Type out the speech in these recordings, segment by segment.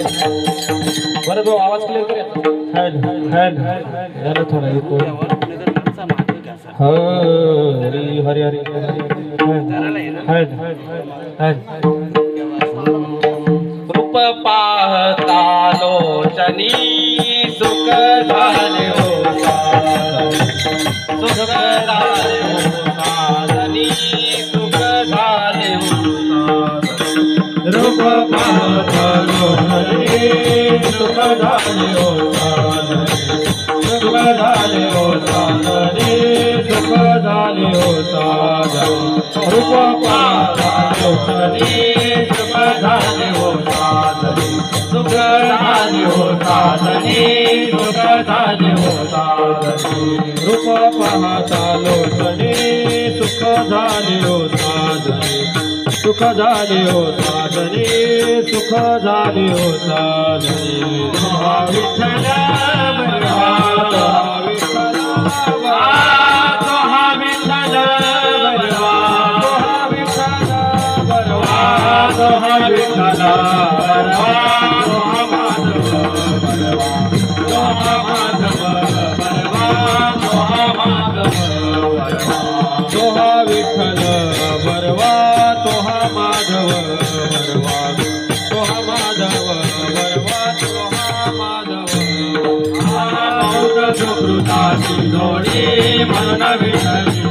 बरं तो आवाज क्लियर करायचा थोडा हरी हरी हरी रूप पाहता लोचनी सुख झाले हो सुख झाले हो साधनी सुख झाले हो रूप पाहता लोचनी सुख झाले हो सुख झाले हो साधनी सुख झाले हो साधनी रूप पाहता लोचनी सुख झाले हो साधनी सुख झाले हो साधनी सुख झाले हो साधनी रूप पाहता लोचनी सुख झाले हो साधनी सुख झाले हो साधनी सुख झाले हो साधनी विठ्ठल जोडी म्हणून विठ्ठली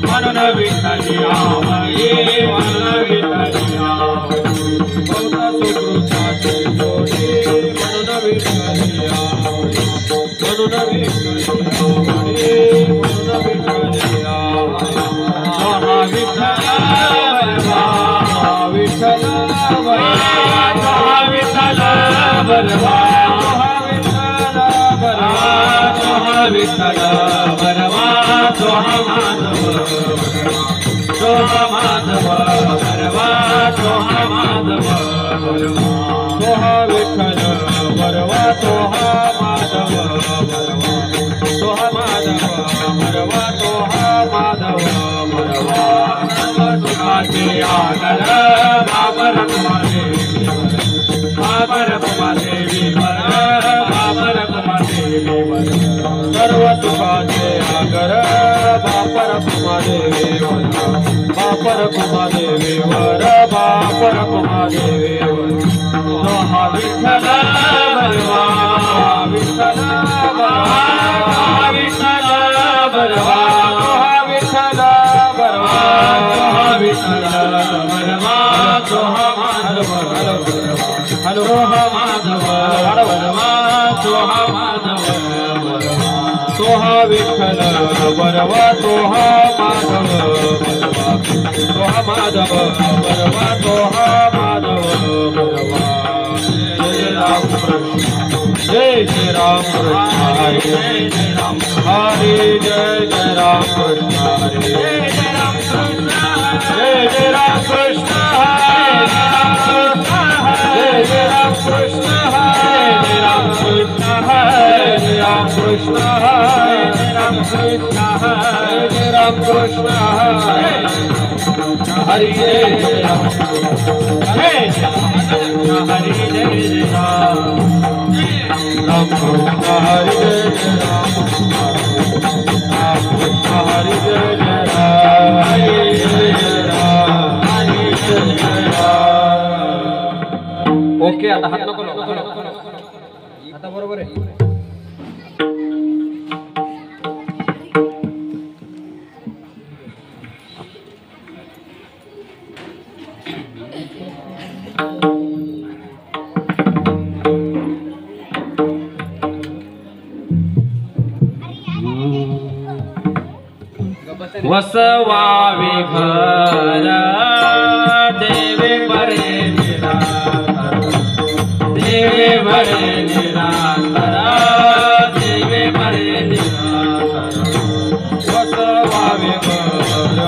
म्हणून विठ्ठली आवडी म्हणून विठ्ठली आवडी सुकृताची जोडी म्हणून विठ्ठली आवडी म्हणून विठ्ठली आवडी म्हणून विठ्ठली आवडी विठ्ठल विठ्ठल विठ्ठल बलवा विठ्ठल बरवा सोहा माधव बरवा सोहा माधव सोहा विठ्ठल बरवा सोहा माधव बरवा सोहा माधव बरवा सोहा माधव बरवा सुखाचे आदर बाबर कुमादेवी बाबर कुमादेवी बाबर कुमादेवी सर्व सुखाचे आगर बापर कुमादेवी बापर कुमादेवी वर बापर कुमादेवी सोहा विठ्ठल बलवा विठ्ठल बलवा विठ्ठल बलवा विठ्ठल बलवा विठ्ठल बलवा सोहा माधव हलो माधव बलवा सोहा माधव सोहा विठ्ठल बरवा सोहा माधव बरवा सोहा माधव बरवा सोहा माधव बरवा जय राम कृष्ण जय जय राम कृष्ण हरे जय राम हरे जय जय राम कृष्ण हरे जय राम कृष्ण जय जय राम कृष्ण जय जय राम कृष्ण हरे राम कृष्ण हरे राम कृष्ण हरे राम कृष्ण हरे राम कृष्ण हरे हरि जय राम हरे हरि जय राम राम कृष्ण हरि जय राम राम कृष्ण हरि जय राम हरि जय राम हरि जय राम ओके आता हात नको आता बरोबर आहे वसवावे घर देवे बरे निराकर देवे बरे निराकर देवे बरे निराकर वसवावे घर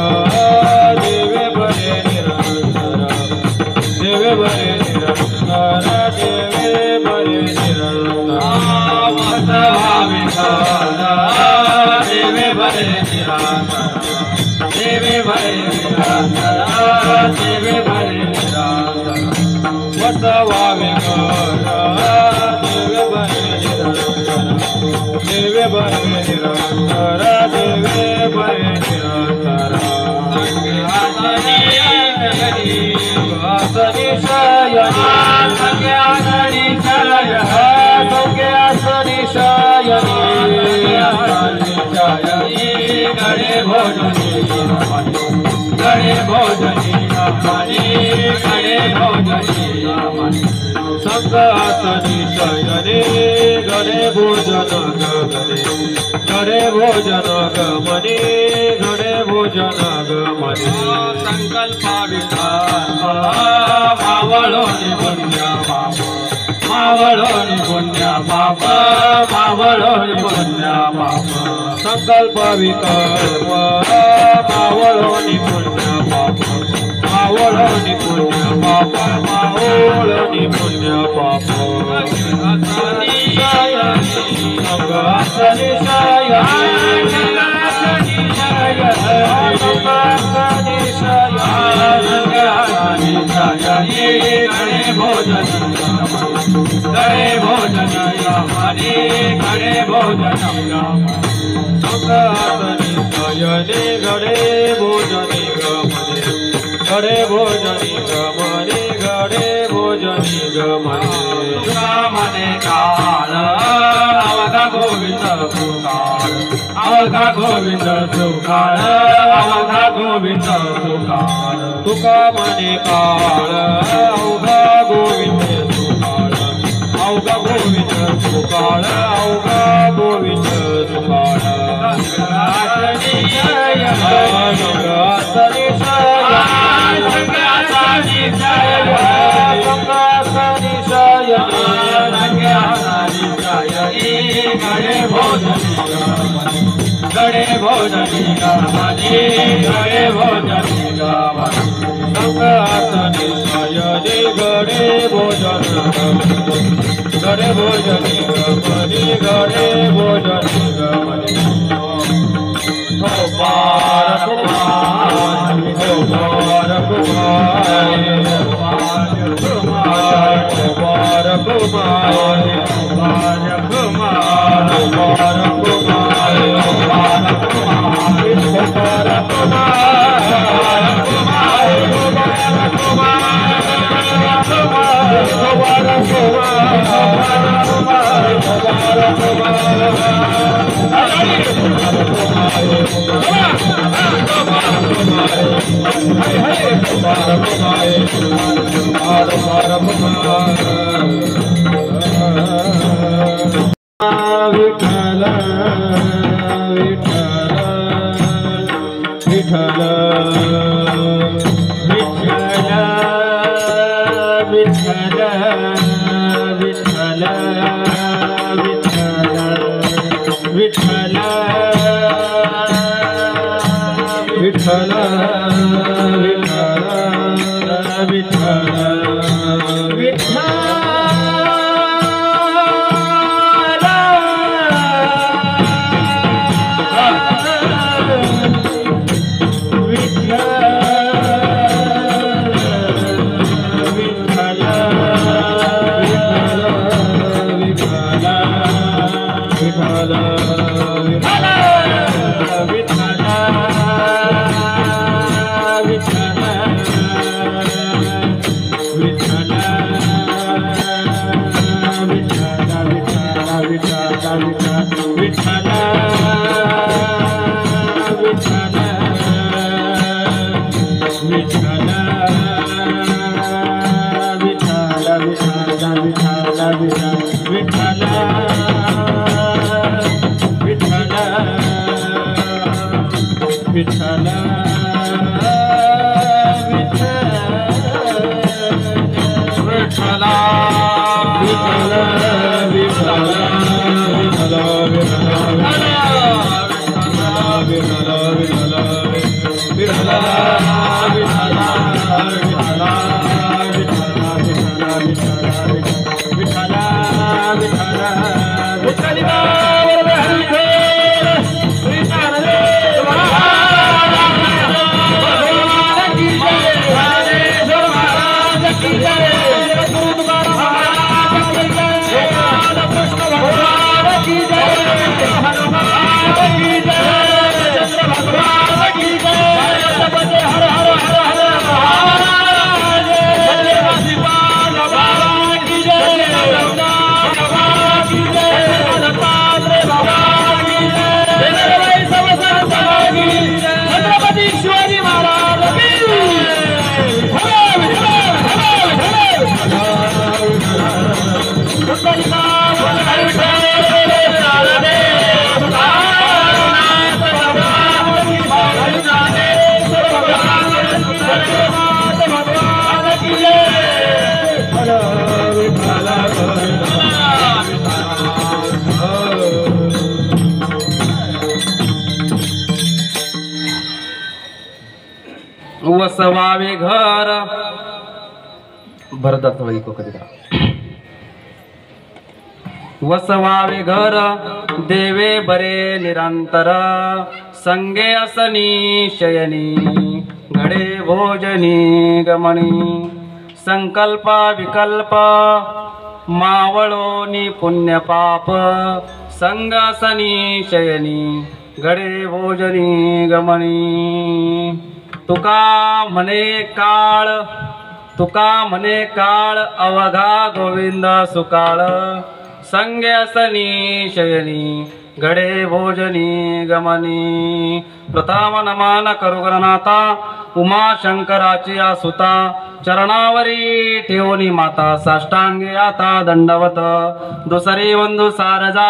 देवे बरे निराकर देवे बरे निरंतर देवे बरे निरंतर बसवा विठ्ठल देवे बरे निरंतर देवे बरे निरंतर देवे बरे निरंतर बसवा विठ्ठल देवे बरे निरंतर देवे बरे निरंतर देवे बरे निरंतर आसनी शयनी गणे भोजनी गणे भोजनी गणे भोजनी संगासनी शयने गणे भोजन गमने गणे भोजन गमने गणे भोजन गमने संकल्प विठाल मावळोनी पुण्य पाप मावळोनी पुण्य पाप मावळोनी पुण्य पाप संकल्प विकल्प मावळोनी पुण्य पाप मावळोनी पुण्य पाप मावळोनी पुण्य पाप आसनी शयनी आसनी शयनी गणे भोजनी गणे भोजनी गणे भोजनी संगासनी शयने गणे भोजनी गमने गणे भोजनी गमने गणे भोजनी गमने मने काळ अवघा गोविंद सुकाळ अवघा गोविंद सुकाळ अवघा गोविंद सुकाळ तुका मने काळ अवघा गोविंद सुकाळ अवघा गोविंद सुकाळ अवघा गोविंद सुकाळ संगासनी संगासनी संगासनी संगासनी शयनी गणे भोजनी गणे भोजनी गमने गणे भोजनी गमने संगासनी शयनी गणे भोजन गणे भोजनी गमने गणे भोजनी गमने कुमार कुमार कुमार कुमार कुमार कुमार कुमार कुमार कुमार विठ्ठल विठ्ठल विठ्ठल विठ्ठल विठ्ठल विठ्ठल विठ्ठल विठ्ठल विठ्ठल विठ्ठल वसवावे घर भरदत्त वही को कधी वसवावे घर देवे बरे निरंतर संगे असनी शयनी घडे भोजनी गमनी संकल्प विकल्प मावळोनी पुण्य पाप संग असनी शयनी घडे भोजनी गमनी तुका म्हणे काळ अवघा गोविंद सुकाळ संगे असनी शयनी घडे भोजनी गमनी प्रथम नमन करू गणनाथा उमा शंकराची सुता चरणावरी ठेवणी माता साष्टांगे आता दंडवत दुसरी वंदू सारजा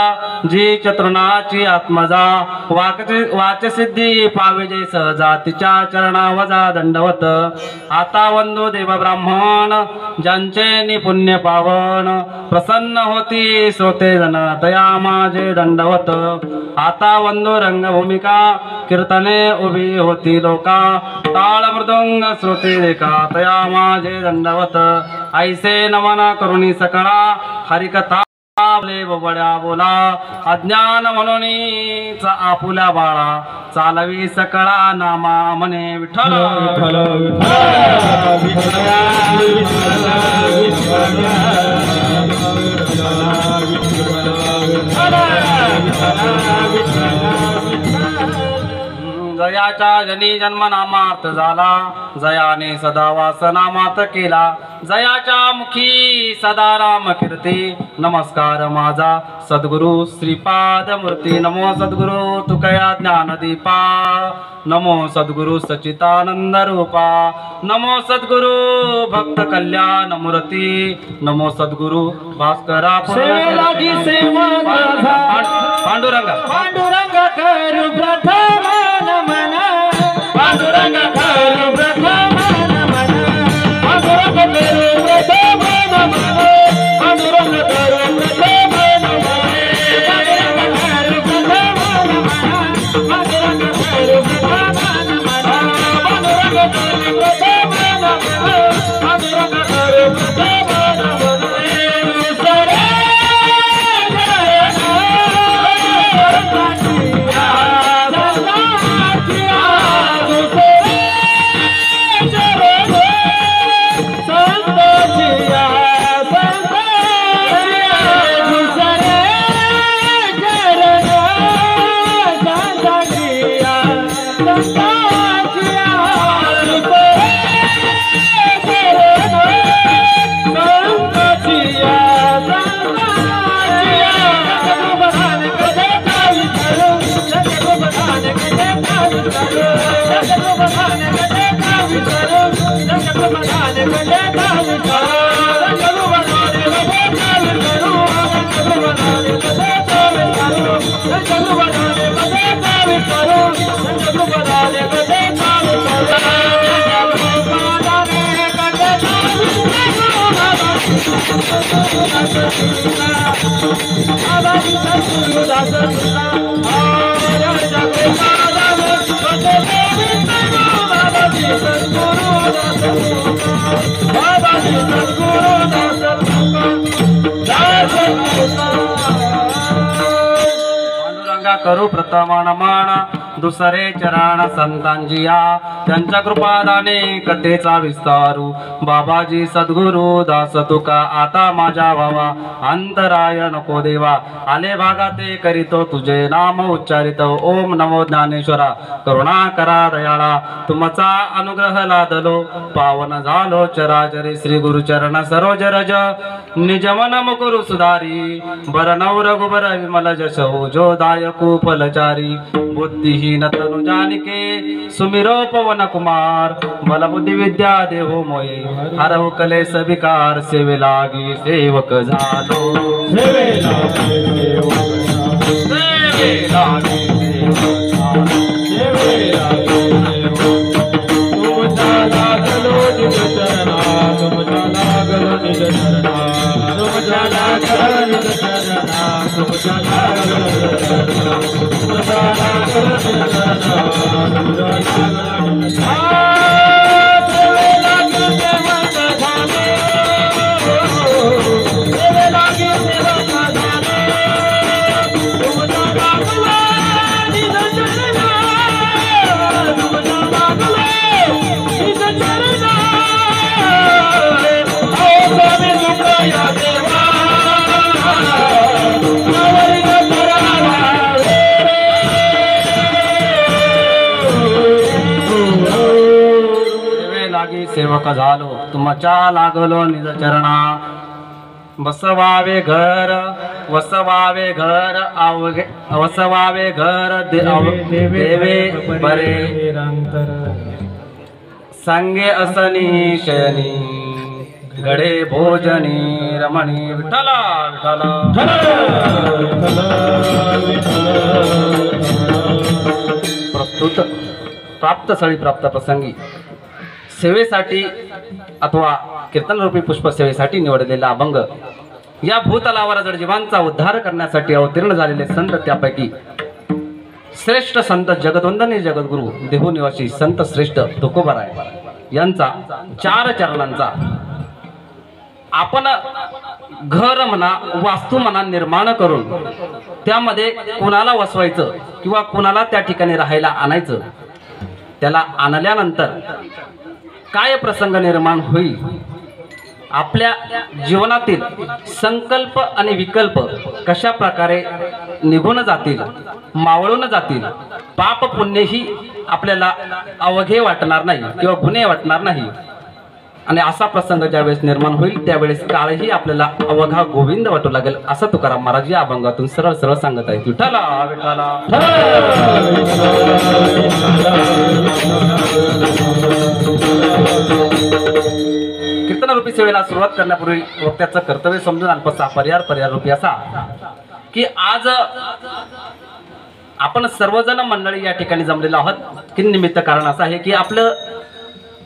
जी चतुर्णाची आत्मजा वाचसिद्धी पाविजे सहजा तिच्या चरणावजा दंडवत आता वंदू देव ब्राह्मण ज्यांचे निपुण्य पावन प्रसन्न होती श्रोते जन तया माझे दंडवत आता वंदू रंगभूमिका कीर्तने उभी होती लोका ताळ मृदुंग श्रोते रेखा तया माझे दंडवत ऐसे नमन करुणी सकळा हरिकथा बड्या बोला अज्ञान म्हणून आपुल्या बाळा चालवी सकळा नामा म्हणे विठ्ठल विठ्ठल जयाच्या जनी जन्म नामार्थ झाला जयाने सदा वासनामात केला जयाच्या मुखी सदा राम कीर्ती नमस्कार माझा सद्गुरु श्रीपाद मूर्ती नमो सद्गुरु तुकया ज्ञानदीपा नमो सद्गुरु सच्चिदानंद रूपा नमो सद्गुरु भक्त कल्याण मूर्ती नमो सद्गुरु भास्करा पांडुरंग पांडुरंग करू प्रथम नमन पांडुरंग करू प्रथम नमन पांडुरंग करू प्रथम नमन पांडुरंग करू प्रथम नमन पांडुरंग करू प्रथम नमन पांडुरंग करू प्रथम नमन पांडुरंग करू प्रथम नमन Baba माझ्या करू प्रथम नमन दुसरे चरण संतांची या त्यांच्या कृपादाने कथेचा विस्तारू बाबाजी सद्गुरु दास तुका आता माझ्या भावा अंतराय नको देवा आले भागाते करीतो तुझे नाम उच्चारित ओम नमो ज्ञानेश्वरा करुणा करा दयाळा तुमचा अनुग्रह लादलो पावन झालो चराचरी श्री गुरुचरण सरोज रज निज मन मुकुरु सुधारी बरनौ रघुबर विमल जश जो दायकु फलचारी बुद्धिहीन तनु जानिके सुमिरो पवन कुमार बल बुद्धि विद्या देहो मोये हरहु कलेश विकार सेवे लागी सेवक झालो सेवे लागी सेवे लागी सेवे लागी तुमचा लागलो निज चरणा तुमचा लागलो निज चरणा तुमचा लागलो निज चरणा तुमचा लागलो निज चरणा तुमचा लागलो निज चरणा तुमचा लागलो निज चरणा सेवे लागी सेवक झालो सेवे लागी सेवक झालो तुमचा लागलो निज चरणा तुमचा लागलो निज चरणा स्वामी तुमया देवा नवरित करावा सेवे लागी सेवक झालो तुमच्या लागलो निज चरणा वसवावे घर आवगे वसवावे घर देवे बरे संगे असनी शयनी गडे भोजनी रमणी विठ्ठला प्रस्तुत प्राप्त स्थळी प्राप्त प्रसंगी सेवेसाठी अथवा कीर्तन रूपी पुष्प सेवेसाठी निवडलेला अभंग या भूतलावर जड जीवांचा उद्धार करण्यासाठी अवतीर्ण झालेले संत त्यापैकी श्रेष्ठ संत जगदवंदनीय जगद्गुरु देहूनिवासी संत श्रेष्ठ तुकोबाराय यांचा 4 चरणांचा आपण घर म्हणा वास्तू म्हणा निर्माण करून त्यामध्ये कुणाला वसवायचं किंवा कुणाला त्या ठिकाणी राहायला आणायचं त्याला आणल्यानंतर काय प्रसंग निर्माण होईल आपल्या जीवनातील संकल्प आणि विकल्प कशा प्रकारे निघून जातील मावळून जातील पाप पुण्यही आपल्याला अवघे वाटणार नाही किंवा गुन्हे वाटणार नाही आणि असा प्रसंग ज्यावेळेस निर्माण होईल त्यावेळेस काळही आपल्याला अवघा गोविंद वाटू लागेल असं तुकाराम महाराज या अभंगातून सरळ सरळ सांगत आहेत विठ्ठला कीर्तन रूपी सेवेला सुरुवात करण्यापूर्वी वक्त्याचं कर्तव्य समजून अल्पसा पर्याय रूपी असा की आज आपण सर्वजण मंडळी या ठिकाणी जमलेलो आहोत की निमित्त कारण असं आहे की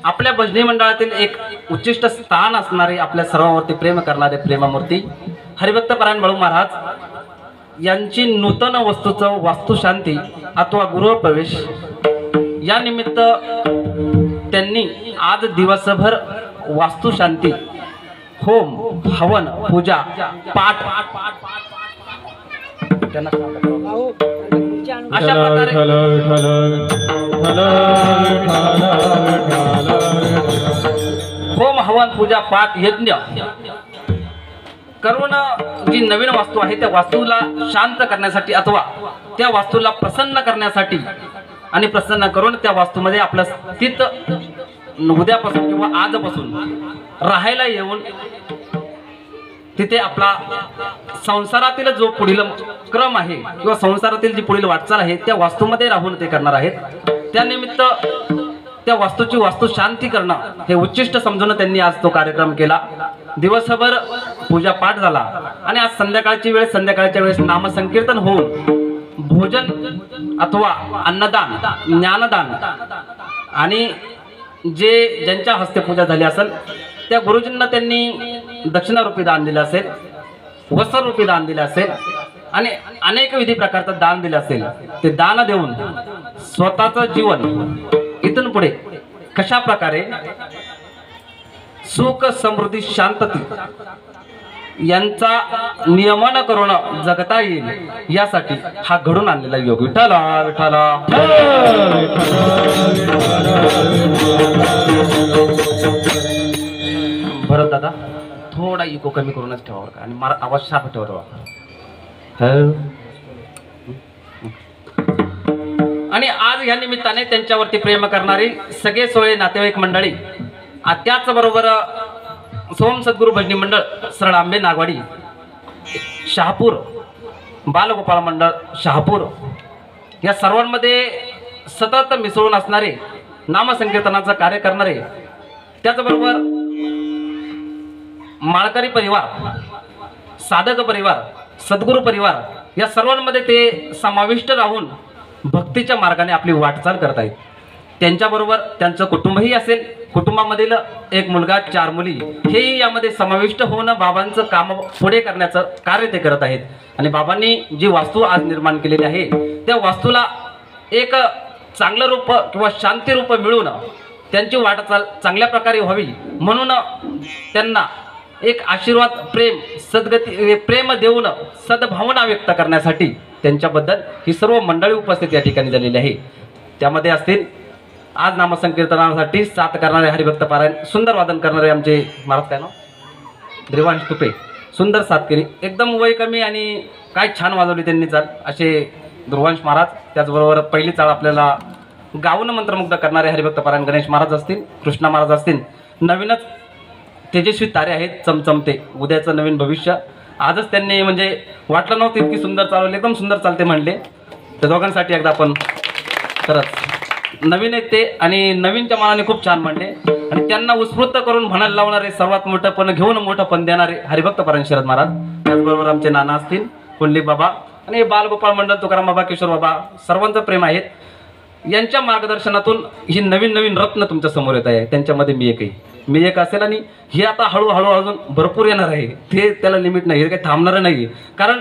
आपल्या भजनी मंडळातील एक उच्चिष्ट स्थान असणारे आपल्या सर्वांवरती प्रेम करणारे प्रेममूर्ती हरिभक्त परायण बाळू महाराज यांची नूतन वस्तूचं वास्तुशांती अथवा गृहप्रवेश या निमित्त त्यांनी आज दिवसभर वास्तुशांती होम हवन पूजा पाठ अशा प्रकारे होम हवन पूजा पाठ यज्ञ करून जी नवीन वास्तू आहे त्या वास्तूला शांत करण्यासाठी अथवा त्या वास्तूला प्रसन्न करण्यासाठी आणि प्रसन्न करून त्या वास्तूमध्ये आपलं स्थित उद्यापासून किंवा आजपासून राहायला येऊन तिथे आपला संसारातील जो पुढील क्रम आहे किंवा संसारातील जी पुढील वाटचाल आहे त्या वास्तूमध्ये राहून ते करणार आहेत त्यानिमित्त त्या वास्तूची वास्तू शांती करणं हे उच्चिष्ट समजून त्यांनी आज तो कार्यक्रम केला दिवसभर पूजा पाठ झाला आणि आज संध्याकाळच्या वेळेस नामसंकीर्तन होऊन भोजन अथवा अन्नदान ज्ञानदान आणि जे ज्यांच्या हस्ते पूजा झाली असेल त्या गुरुजींना त्यांनी दक्षिणारूपी दान दिलं असेल वस्त्ररूपी दान दिलं असेल आणि अनेक विधी प्रकारचं दान दिलं असेल ते दान देऊन स्वतःचं जीवन इथून पुढे कशा प्रकारे सुख समृद्धी शांतता यांचा नियमन करून जगता येईल यासाठी हा घडून आणलेला योग. विठ्ठला विठ्ठला. भरत दादा थोडा इको कमी करूनच ठेवा का आणि मला आवाज शाप ठेवा. आणि आज या निमित्ताने त्यांच्यावरती प्रेम करणारी सगळे सोळे नातेवाईक मंडळी, त्याचबरोबर सोम सद्गुरू भजनी मंडळ सरळ आंबे नागवाडी शहापूर, बालगोपाळ मंडळ शहापूर या सर्वांमध्ये सतत मिसळून असणारे, नामसंकीर्तनाचं कार्य करणारे, त्याचबरोबर माळकरी परिवार, साधक परिवार, सद्गुरू परिवार या सर्वांमध्ये ते समाविष्ट राहून भक्तीच्या मार्गाने आपली वाटचाल करत आहेत. त्यांच्याबरोबर त्यांचं कुटुंबही असेल, कुटुंबामधील एक मुलगा 4 मुली हेही यामध्ये समाविष्ट होऊन बाबांचं काम पुढे करण्याचं कार्य ते करत आहेत. आणि बाबांनी जी वास्तू आज निर्माण केलेली आहे त्या वास्तूला एक चांगलं रूप किंवा शांती रूप मिळून त्यांची वाटचाल चांगल्या प्रकारे व्हावी म्हणून त्यांना एक आशीर्वाद, प्रेम, सद्गती, प्रेम देऊन सद्भावना व्यक्त करण्यासाठी त्यांच्याबद्दल ही सर्व मंडळी उपस्थित या ठिकाणी झालेली आहे. त्यामध्ये असतील आज नामसंकीर्तनासाठी साथ करणारे हरिभक्त पारायण, सुंदर वादन करणारे आमचे महाराज काय नाव, देवांश तुपे, सुंदर साथ केली, एकदम वय कमी आणि काय छान वाजवली त्यांनी चाल असे ध्रुवांश महाराज. त्याचबरोबर पहिली चाळ आपल्याला गाऊन मंत्रमुग्ध करणारे हरिभक्त पारायण गणेश महाराज असतील, कृष्णा महाराज असतील. नवीनच तेजस्वी तारे आहेत, चमचमते उद्याचं नवीन भविष्य. आजच त्यांनी म्हणजे वाटलं नव्हतं इतकी सुंदर चालवली, एकदम सुंदर चालते म्हणले. त्या दोघांसाठी एकदा आपण खरंच नवीन आहेत ते आणि नवीनच्या मनाने खूप छान म्हणले. आणि त्यांना उत्स्फूर्त करून म्हणायला लावणारे, सर्वात मोठं पण घेऊन मोठं पण देणारे हरिभक्त पारायण शरद महाराज. त्याचबरोबर आमचे नाना असतील, कुंडलिक बाबा आणि बालगोपाळ मंडळ, तुकाराम बाबा, किशोर बाबा, सर्वांचं प्रेम आहेत. यांच्या मार्गदर्शनातून ही नवीन नवीन रत्न तुमच्या समोर येत आहे. त्यांच्यामध्ये मी एक असेल आणि हे आता हळूहळू अजून भरपूर येणार आहे. ते त्याला लिमिट नाही, हे काही थांबणार नाही. कारण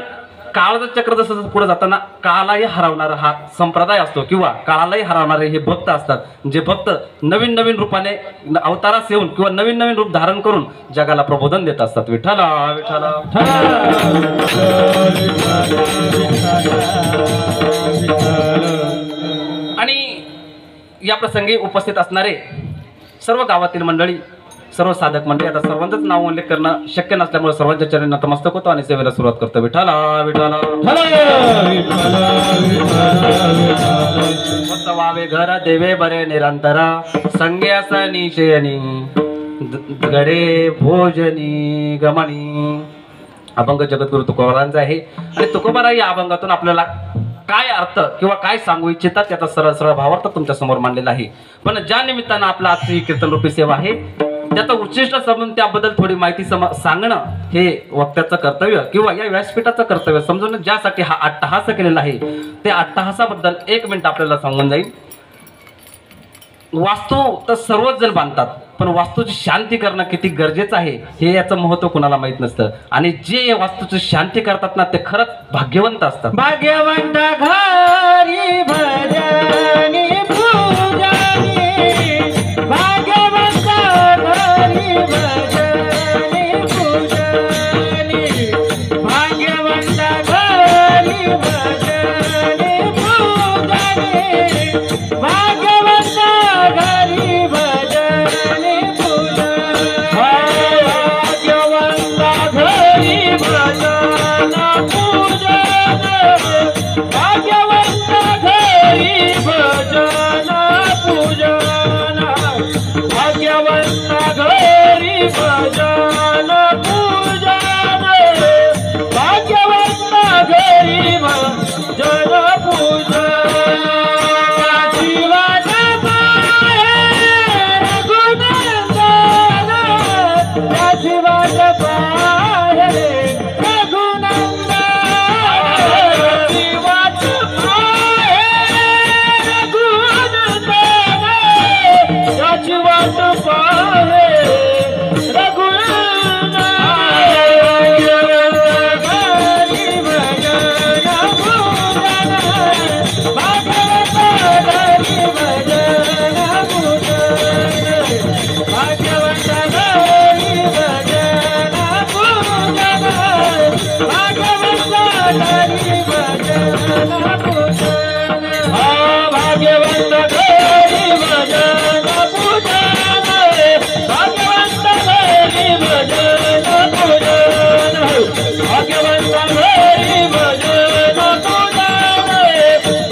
काळाचं चक्र जसं पुढे जाताना काळालाही हरवणारा हा संप्रदाय असतो किंवा काळालाही हरवणारे हे भक्त असतात, जे भक्त नवीन नवीन रूपाने अवतारास येऊन किंवा नवीन नवीन रूप धारण करून जगाला प्रबोधन देत असतात. विठ्ठला विठ्ठला. आणि या प्रसंगी उपस्थित असणारे सर्व गावातील मंडळी, सर्व साधक मंडळी, आता सर्वांचंच नाव उल्लेख करणं शक्य नसल्यामुळे सर्वांच्या चरणी नतमस्तक होतो आणि सेवेला सुरुवात करतो. विठ्ठला विठ्ठला. वावे घर देवे बरे निरंतर, संग्यासनी शयनी गडे भोजनी गमणी. अभंग जगद्गुरु तुकोबारांचा आहे आणि तुकोबाराही या अभंगातून आपल्याला काय अर्थ किंवा काय सांगू इच्छितात त्याचा सरळ सरळ भावार्थ तुमच्या समोर मांडलेला आहे. पण ज्या निमित्तानं आपला आजची कीर्तन रूपी सेवा आहे त्याचा उच्चिष्ट समजून त्याबद्दल थोडी माहिती सांगणं हे वक्त्याचं कर्तव्य किंवा या व्यासपीठाचं कर्तव्य समजून ज्यासाठी हा अट्टहास केलेला आहे त्या अट्टहासाबद्दल 1 मिनिट आपल्याला सांगून जाईल. वास्तू तर सर्वच जण बांधतात, पण वास्तूची शांती करणं किती गरजेचं आहे हे याचं महत्व कुणाला माहित नसतं. आणि जे या वास्तूची शांती करतात ना ते खरंच भाग्यवंत असतात. भाग्यवंत घरी भजनी पूजनी, भाग्यवंत घरी भजनी पूजनी, भाग्यवंत घरी भजनी पूजनी, भाग्यवंत घरी भजनी पूजनी, भाग्यवंत घरी भजन पूजन, भाग्यवंत घरी भजन घरी भजन पूजन भाग्यवंत घरी भजन पूजन भाग्यवंत घरी भजन पूजन भाग्यवंत घरी भजन पूजन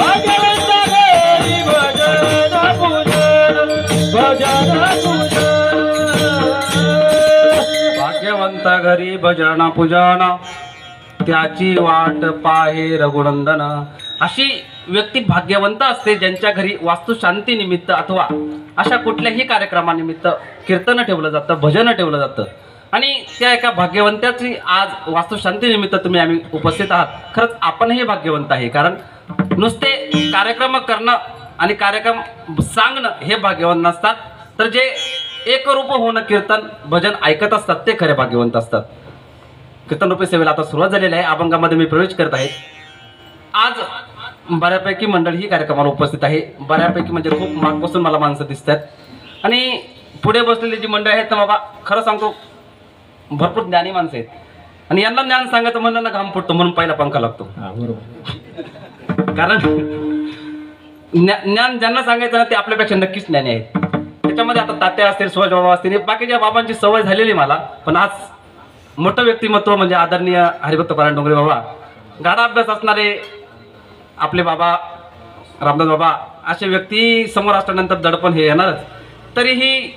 भाग्यवंत घरी भजन पूजन भजन पूजन भाग्यवंत घरी भजन पूजन त्याची वाट पाहे रघुनंदन. अशी व्यक्ती भाग्यवंत असते ज्यांच्या घरी वास्तुशांती निमित्त अथवा अशा कुठल्याही कार्यक्रमानिमित्त कीर्तन ठेवलं जातं, भजन ठेवलं जातं. आणि त्या एका भाग्यवंताची आज वास्तुशांती निमित्त तुम्ही आम्ही उपस्थित आहात. खरंच आपणही भाग्यवंत आहे, कारण नुसते कार्यक्रम करणं आणि कार्यक्रम सांगणं हे भाग्यवंत नसतात, तर जे एकरूप होणं कीर्तन भजन ऐकत असतात ते खरे भाग्यवंत असतात. कीर्तन रूपी सेवेला आता सुरुवात झालेली आहे. अभंगामध्ये मी प्रवेश करत आहे. आज बऱ्यापैकी मंडळी ही कार्यक्रमाला उपस्थित आहे. बऱ्यापैकी म्हणजे खूप मागपासून मला माणसं दिसतात. आणि पुढे बसलेली जी मंडळी आहेत ना बाबा, खरं सांगतो भरपूर ज्ञानी माणसं आहेत. आणि यांना ज्ञान सांगायचं म्हणलं ना घाम फुटतो, म्हणून पहिला पंखा लागतो. कारण ज्ञान ज्यांना सांगायचं ना ते आपल्यापेक्षा नक्कीच ज्ञानी आहेत. त्याच्यामध्ये आता तात्या असतील, सुभाष बाबा असतील, बाकीच्या बाबांची सवय झालेली मला. पण आज मोठं व्यक्तिमत्व म्हणजे आदरणीय हरिभक्त पारायण डोंगरे बाबा, गाढा अभ्यास असणारे आपले बाबा रामदास बाबा, असे व्यक्ती समोर असल्यानंतर दडपण हे येणारच. तरीही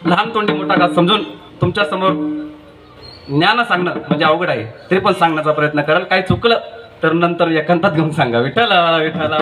लहान तोंडी मोठा घात समजून तुमच्या समोर ज्ञान सांगणं म्हणजे अवघड आहे. तरी पण सांगण्याचा प्रयत्न कराल. काही चुकलं तर नंतर एकांतात घेऊन सांगा. विठ्ठल विठ्ठल.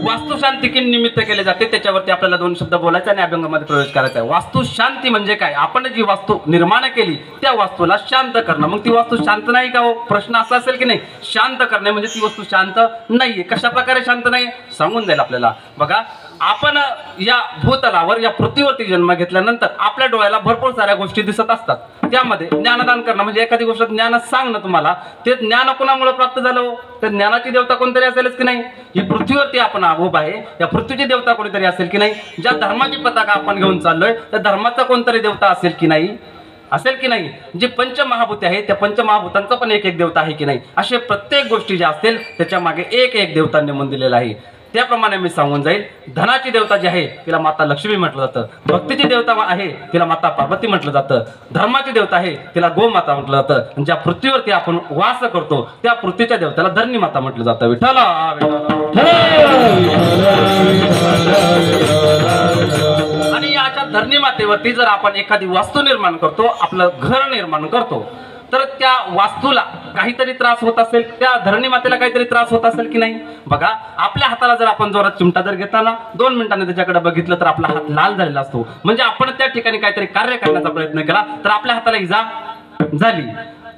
वास्तुशांती की निमित्त केले जाते, त्याच्यावरती आपल्याला दोन शब्द बोलायचे आणि अभंगामध्ये प्रवेश करायचा आहे. वास्तुशांती म्हणजे काय? आपण जी वास्तू निर्माण केली त्या वास्तूला शांत करणं. मग ती वास्तू शांत नाही का हो? प्रश्न असा असेल की नाही. शांत करणे म्हणजे ती वस्तू शांत नाहीये. कशा प्रकारे शांत नाही सांगून जाईल आपल्याला. बघा, आपण या भूतलावर या पृथ्वीवरती जन्म घेतल्यानंतर आपल्या डोळ्याला भरपूर साऱ्या गोष्टी दिसत असतात. त्यामध्ये ज्ञानदान करणं म्हणजे एखादी गोष्ट ज्ञान सांगणं तुम्हाला. ते ज्ञान कोणामुळे प्राप्त झालं हो? तर ज्ञानाची देवता कोणतरी असेलच की नाही. ही पृथ्वीवरती आपण उभा आहे, या पृथ्वीची देवता कोणीतरी असेल की नाही. ज्या धर्माची पताका आपण घेऊन चाललोय त्या धर्माचा कोणतरी देवता असेल की नाही. असेल की नाही. जे पंचमहाभूते आहेत त्या पंचमहाभूतांचा पण एक एक देवता आहे की नाही. असे प्रत्येक गोष्टी ज्या असतील त्याच्या मागे एक एक देवता नेमून दिलेला आहे. त्याप्रमाणे मी सांगून जाईल. धनाची देवता जी आहे तिला माता लक्ष्मी म्हटलं जातं. भक्तीची देवता आहे तिला माता पार्वती म्हटलं जातं. धर्माची देवता आहे तिला गोमाता म्हटलं जातं. आणि ज्या पृथ्वीवरती आपण वास करतो त्या पृथ्वीच्या देवताला धरणी माता म्हटलं जातं. विठ्ठल. आणि याच्या धरणी मातेवरती जर आपण एखादी वास्तू निर्माण करतो, आपलं घर निर्माण करतो, तर त्या वास्तूला काहीतरी त्रास होत असेल, त्या धरणी मातेला काहीतरी त्रास होत असेल की नाही. बघा, आपल्या हाताला जर आपण जोरात चिमटा जर घेताना 2 मिनिटांनी त्याच्याकडे बघितलं तर आपला हात लाल झालेला असतो. म्हणजे आपण त्या ठिकाणी काहीतरी कार्य करण्याचा प्रयत्न केला तर आपल्या हाताला इजा झाली.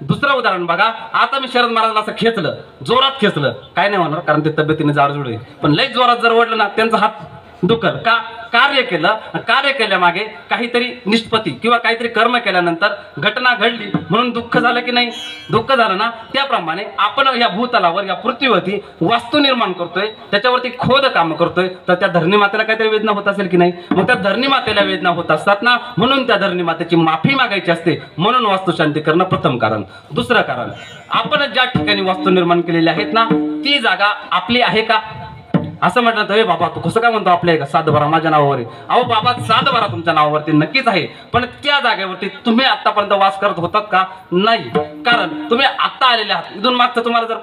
दुसरं उदाहरण बघा, आता मी शरद महाराजांना असं खेचलं, जोरात खेचलं, काय नाही होणार कारण ते तब्येतीने जाडजूड आहे. पण लई जोरात जर ओढलं ना त्यांचा हात दुखल का? कार्य केलं, कार्य केल्यामागे काहीतरी निष्पत्ती किंवा काहीतरी कर्म केल्यानंतर घटना घडली म्हणून दुःख झालं की नाही. दुःख झालं ना. त्याप्रमाणे आपण या भूतलावर या पृथ्वीवरती वास्तू निर्माण करतोय, त्याच्यावरती खोद काम करतोय, तर त्या धरणी मातेला काहीतरी वेदना होत असेल की नाही. मग त्या धरणी मातेला वेदना होत असतात ना, म्हणून त्या धरणी मातेची माफी मागायची असते. म्हणून वास्तुशांती करणं प्रथम कारण. दुसरं कारण, आपण ज्या ठिकाणी वास्तू निर्माण केलेली आहेत ना ती जागा आपली आहे का? असं म्हटलं तर बाबा तू कसं काय म्हणतो आपल्या का? सातबारा माझ्या नावावर आहे. अहो बाबा, सातबारा तुमच्या नावावरती नक्कीच आहे, पण त्या जागेवरती तुम्ही आतापर्यंत वास करत होतात का? नाही. कारण तुम्ही आता आलेले आहात. इथून मागचं तुम्हाला जर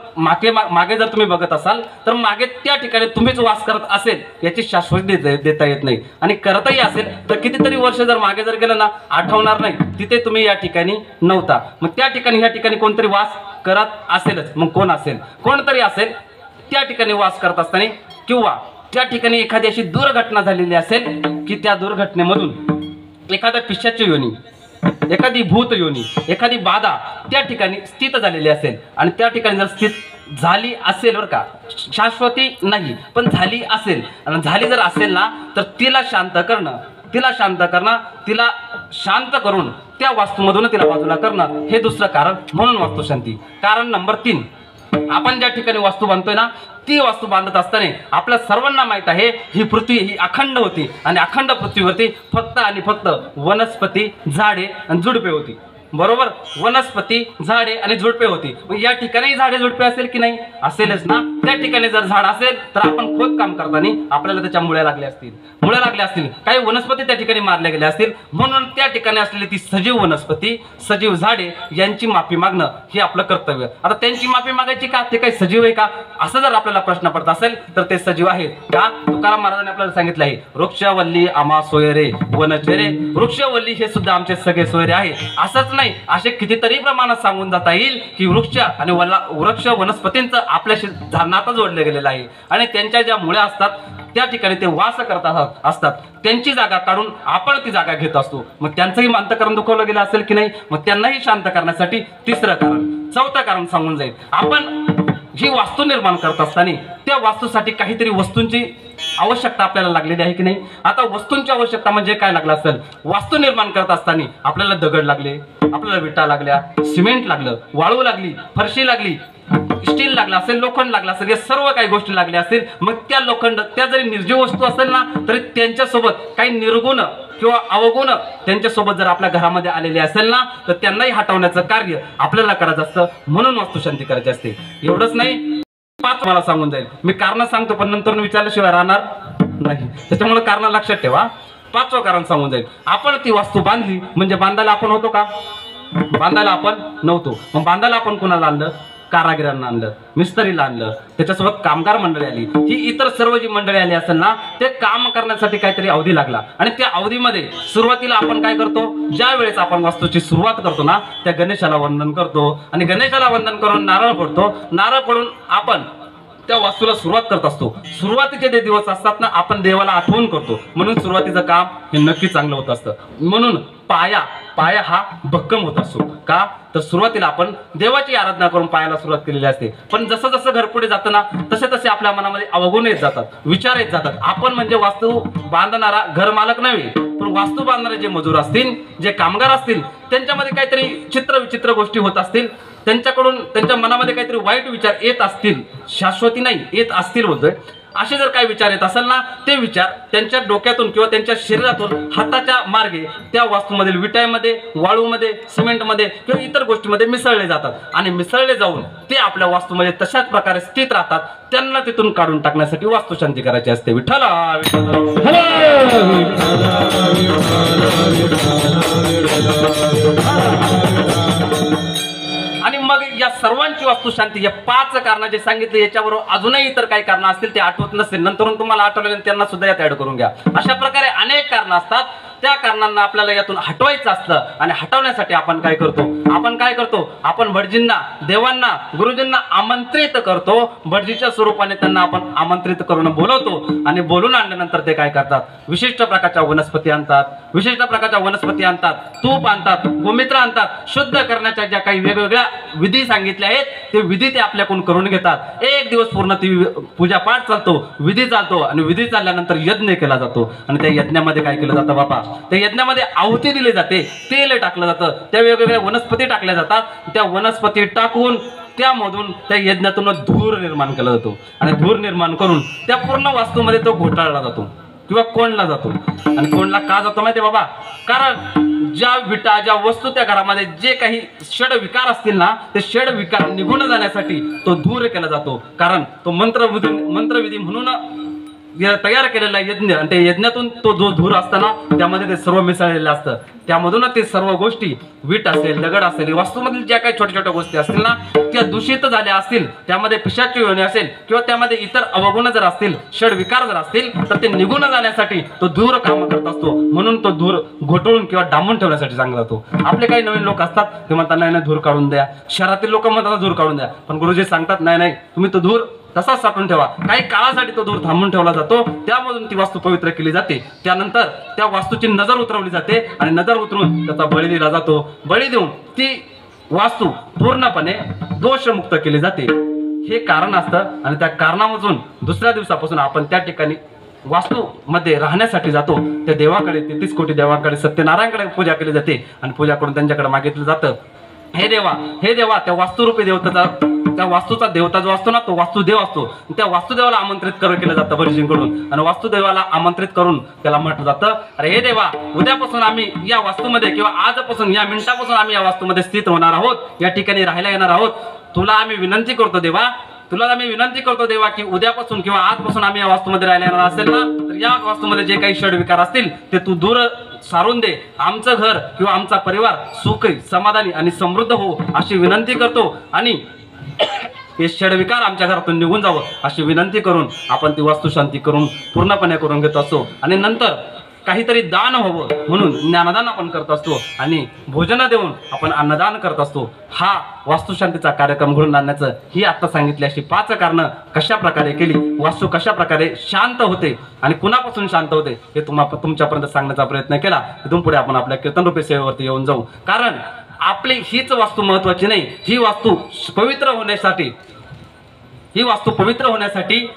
मागे जर तुम्ही बघत असाल तर मागे त्या ठिकाणी तुम्हीच वास करत असेल याची शाश्वती देता येत नाही. आणि करतही असेल तर कितीतरी वर्ष जर मागे जर गेलं ना आठवणार नाही तिथे तुम्ही या ठिकाणी नव्हता. मग त्या ठिकाणी या ठिकाणी कोणतरी वास करत असेलच. मग कोण असेल? कोणतरी असेल त्या ठिकाणी वास करत असताना, किंवा त्या ठिकाणी एखादी अशी दुर्घटना झालेली असेल की त्या दुर्घटनेमधून एखाद्या पिशाची योनी, एखादी भूत योनी, एखादी बाधा त्या ठिकाणी स्थित झालेली असेल. आणि त्या ठिकाणी जर स्थित झाली असेल बरं का, शाश्वती नाही पण झाली असेल, आणि झाली जर असेल ना तर तिला शांत करणं, तिला शांत करून त्या वास्तूमधून तिला बाजूला करणं हे दुसरं कारण. म्हणून वास्तुशांती. कारण नंबर 3, आपण ज्या ठिकाणी वास्तू बांधतोय ना ती वास्तू बांधत असताना आपल्या सर्वांना माहित आहे ही पृथ्वी ही अखंड होती आणि अखंड पृथ्वीवरती फक्त आणि फक्त वनस्पती, झाडे आणि झुडपे होती. बरोबर, वनस्पती, झाडे आणि झुडपे होती. मग या ठिकाणी झाडे झुडपे असेल की नाही? असेलच ना. त्या ठिकाणी जर झाड असेल तर आपण खोदकाम करताना आपल्याला त्याच्या मुळ्या लागल्या असतील, काही वनस्पती त्या ठिकाणी मारल्या गेल्या असतील. म्हणून त्या ठिकाणी असलेली ती सजीव वनस्पती, सजीव झाडे यांची माफी मागणं हे आपलं कर्तव्य. आता त्यांची माफी मागायची का? ते काही सजीव आहे का? असं जर आपल्याला प्रश्न पडत असेल तर ते सजीव आहेत का? तुकाराम महाराजांनी आपल्याला सांगितलं आहे, वृक्षवल्ली आम्हा सोयरे वनचेरे. वृक्षवल्ली हे सुद्धा आमचे सगळे सोयरे आहे. असंच नाही, असे कितीतरी प्रमाणात सांगून जाता येईल की वृक्ष वनस्पतींचं आपल्याशी नातं जोडलं गेलेलं आहे आणि त्यांच्या ज्या मुळ्या असतात त्या ठिकाणी ते वास करत असतात. त्यांची जागा काढून आपण ती जागा घेत असतो. मग त्यांचंही अंतःकरण दुखवलं गेलं असेल की नाही? मग त्यांनाही शांत करण्यासाठी तिसरं कारण, चौथं कारण सांगून जाईल. आपण जी वास्तू निर्माण करत असताना त्या वास्तूसाठी काहीतरी वस्तूंची आवश्यकता आपल्याला लागलेली आहे की नाही? आता वस्तूंची आवश्यकता म्हणजे काय लागलं असेल? वास्तू निर्माण करत असताना आपल्याला दगड लागले, आपल्याला विटा लागल्या, सिमेंट लागलं, वाळू लागली, फरशी लागली, स्टील लागलं असेल, लोखंड लागलं असेल, या सर्व काही गोष्टी लागल्या असतील. मग त्या लोखंड, त्या जरी निर्जीव वस्तू असेल ना तरी त्यांच्यासोबत काही निर्गुण किंवा अवगुण त्यांच्यासोबत जर आपल्या घरामध्ये आलेले असेल ना तर त्यांनाही हटवण्याचं कार्य आपल्याला करायचं असतं. म्हणून वास्तुशांती करायची असते. एवढंच नाही, 5 मला सांगून जाईल. मी कारण सांगतो पण नंतर विचारल्याशिवाय राहणार नाही, त्याच्यामुळे कारण लक्षात ठेवा. 5वं कारण सांगून जाईल. आपण ती वास्तू बांधली म्हणजे बांधायला आपण होतो का? बांधायला आपण नव्हतो. मग बांधायला आपण कुणाला आणलं? कारागिरांना आणलं, मिस्त्रीला आणलं, त्याच्यासोबत कामगार मंडळी आली. ही इतर सर्व जी मंडळी आली असेल ना ते काम करण्यासाठी काहीतरी अवधी लागला आणि त्या अवधीमध्ये सुरुवातीला आपण काय करतो? ज्या वेळेस आपण वास्तूची सुरुवात करतो ना त्या गणेशाला वंदन करतो आणि गणेशाला वंदन करून नारळ फोडतो. नारळ फोडून आपण त्या वास्तूला सुरुवात करत असतो. सुरुवातीचे जे दिवस असतात ना आपण देवाला आठवण करतो. म्हणून सुरुवातीचं काम हे नक्की चांगलं होत असतं. म्हणून पाया हा भक्कम होत असतो का? तर सुरुवातीला आपण देवाची आराधना करून पायाला सुरुवात केलेली असते. पण जसं जसं घर पुढे जातं ना तसे तसे आपल्या मनामध्ये अवगुण येत जातात, विचार येत जातात. आपण म्हणजे वास्तू बांधणारा घर मालक नव्हे, पण वास्तू बांधणारे जे मजूर असतील, जे कामगार असतील, त्यांच्यामध्ये काहीतरी विचित्र गोष्टी होत असतील. त्यांच्याकडून त्यांच्या मनामध्ये काहीतरी वाईट विचार येत असतील, शाश्वती नाही येत असतील बोलतोय. असे जर काही विचार येत असेल ना ते विचार त्यांच्या डोक्यातून किंवा त्यांच्या शरीरातून हाताच्या मार्गे त्या वास्तूमधील विटामध्ये, वाळूमध्ये, सिमेंटमध्ये किंवा इतर गोष्टीमध्ये मिसळले जातात आणि मिसळले जाऊन ते आपल्या वास्तूमध्ये तशाच प्रकारे स्थित राहतात. त्यांना तिथून काढून टाकण्यासाठी वास्तुशांती करायची असते. विठ्ठल आणि मग या सर्वांची वास्तुशांती, या 5 कारण जे सांगितले याच्याबरोबर अजूनही इतर काही कारण असतील ते आठवत नसेल, नंतरून तुम्हाला आठवले त्यांना सुद्धा यात ऍड करून घ्या. अशा प्रकारे अनेक कारण असतात. त्या कारणांना आपल्याला यातून हटवायचं असतं आणि हटवण्यासाठी आपण काय करतो? आपण भटजींना, देवांना, गुरुजींना आमंत्रित करतो. भटजीच्या स्वरूपाने त्यांना आपण आमंत्रित करून बोलवतो आणि बोलून आणल्यानंतर ते काय करतात? विशिष्ट प्रकारच्या वनस्पती आणतात, तूप आणतात, गोमित्र आणतात. शुद्ध करण्याच्या ज्या काही वेगवेगळ्या विधी सांगितल्या आहेत ते विधी ते आपल्याकडून करून घेतात. 1 दिवस पूर्ण ती पूजा पाठ चालतो, विधी चालतो आणि विधी चालल्यानंतर यज्ञ केला जातो आणि त्या यज्ञामध्ये काय केलं जातं बाबा? त्या यज्ञामध्ये आहुती दिली जाते, तेल टाकलं जातं, त्या वेगवेगळ्या वनस्पती टाकल्या जातात. त्या वनस्पती टाकून त्यामधून त्या यज्ञातून धूर निर्माण केला जातो आणि धूर निर्माण करून त्या पूर्ण वास्तूमध्ये तो घोटाळला जातो किंवा कोणला जातो. आणि कोणला का जातो माहिती बाबा? कारण ज्या विटा, ज्या वस्तू त्या घरामध्ये जे काही षड विकार असतील ना ते षड विकार निघून जाण्यासाठी तो धूर केला जातो. कारण तो मंत्रविधी म्हणून तयार केलेला यज्ञ आणि त्या यज्ञातून तो जो धूर असताना त्यामध्ये ते सर्व मिसळलेलं असतं. त्यामधूनच ते सर्व गोष्टी, वीट असेल, दगड असेल, वास्तूमधील ज्या काही छोट्या छोट्या गोष्टी असतील ना त्या दूषित झाल्या असतील, त्यामध्ये पिशाची योनी असेल किंवा त्यामध्ये इतर अवगुण जर असतील, षड विकार जर असतील तर ते निघून जाण्यासाठी तो धूर काम करत असतो. म्हणून तो धूर घोटळून किंवा डांबून ठेवण्यासाठी चांगला जातो. आपले काही नवीन लोक असतात ते म्हणतात नाही धूर काढून द्या. शहरातील लोक म्हणतात धूर काढून द्या, पण गुरुजी सांगतात नाही तुम्ही तो धूर तसाच साठवून ठेवा. काही काळासाठी तो धूर थांबून ठेवला जातो. त्यामधून ती वास्तू पवित्र केली जाते. त्यानंतर त्या वास्तूची नजर उतरवली जाते आणि नजर उतरून त्याचा बळी दिला जातो. बळी देऊन ती वास्तू पूर्णपणे दोषमुक्त केली जाते. हे कारण असतं आणि त्या कारणामधून दुसऱ्या दिवसापासून आपण त्या ठिकाणी वास्तू मध्ये राहण्यासाठी जातो. त्या देवाकडे, 33 कोटी देवांकडे, सत्यनारायणकडे पूजा केली जाते आणि पूजा करून त्यांच्याकडे मागितलं जातं, हे देवा त्या वास्तुरूपी देवतेचा त्या वास्तूचा देवता जो असतो ना तो वास्तुदेव असतो. त्या वास्तुदेवाला आमंत्रित केलं जातं बरीजींकडून आणि वास्तुदेवाला आमंत्रित करून त्याला म्हटलं जातं, अरे हे देवा, उद्यापासून आम्ही या वास्तूमध्ये किंवा आजपासून या मिनिटापासून आम्ही या वास्तूमध्ये स्थित होणार आहोत, या ठिकाणी राहायला येणार आहोत. तुला आम्ही विनंती करतो देवा की उद्यापासून किंवा आजपासून आम्ही या वास्तूमध्ये राहायला येणार असेल ना तर या वास्तूमध्ये जे काही षडविकार असतील ते तू दूर सारून दे. आमचं घर किंवा आमचा परिवार सुखी, समाधानी आणि समृद्ध हो अशी विनंती करतो आणि हे षडविकार आमच्या घरातून निघून जावं अशी विनंती करून आपण ती वास्तुशांती करून पूर्णपणे करून घेत असतो. आणि नंतर काहीतरी दान व्हावं म्हणून ज्ञानदान आपण करत असतो आणि भोजन देऊन आपण अन्नदान करत असतो. हा वास्तुशांतीचा कार्यक्रम घडून आणण्याचं ही आता सांगितली अशी 5 कारणं कशा प्रकारे केली, वास्तू कशा प्रकारे शांत होते आणि कुणापासून शांत होते हे तुमच्यापर्यंत सांगण्याचा प्रयत्न केला. इथून पुढे आपण आपल्या कीर्तनरूपी सेवेवरती येऊन जाऊ. कारण आपली हीच वास्तू महत्वाची नाही, ही वास्तू पवित्र होण्यासाठी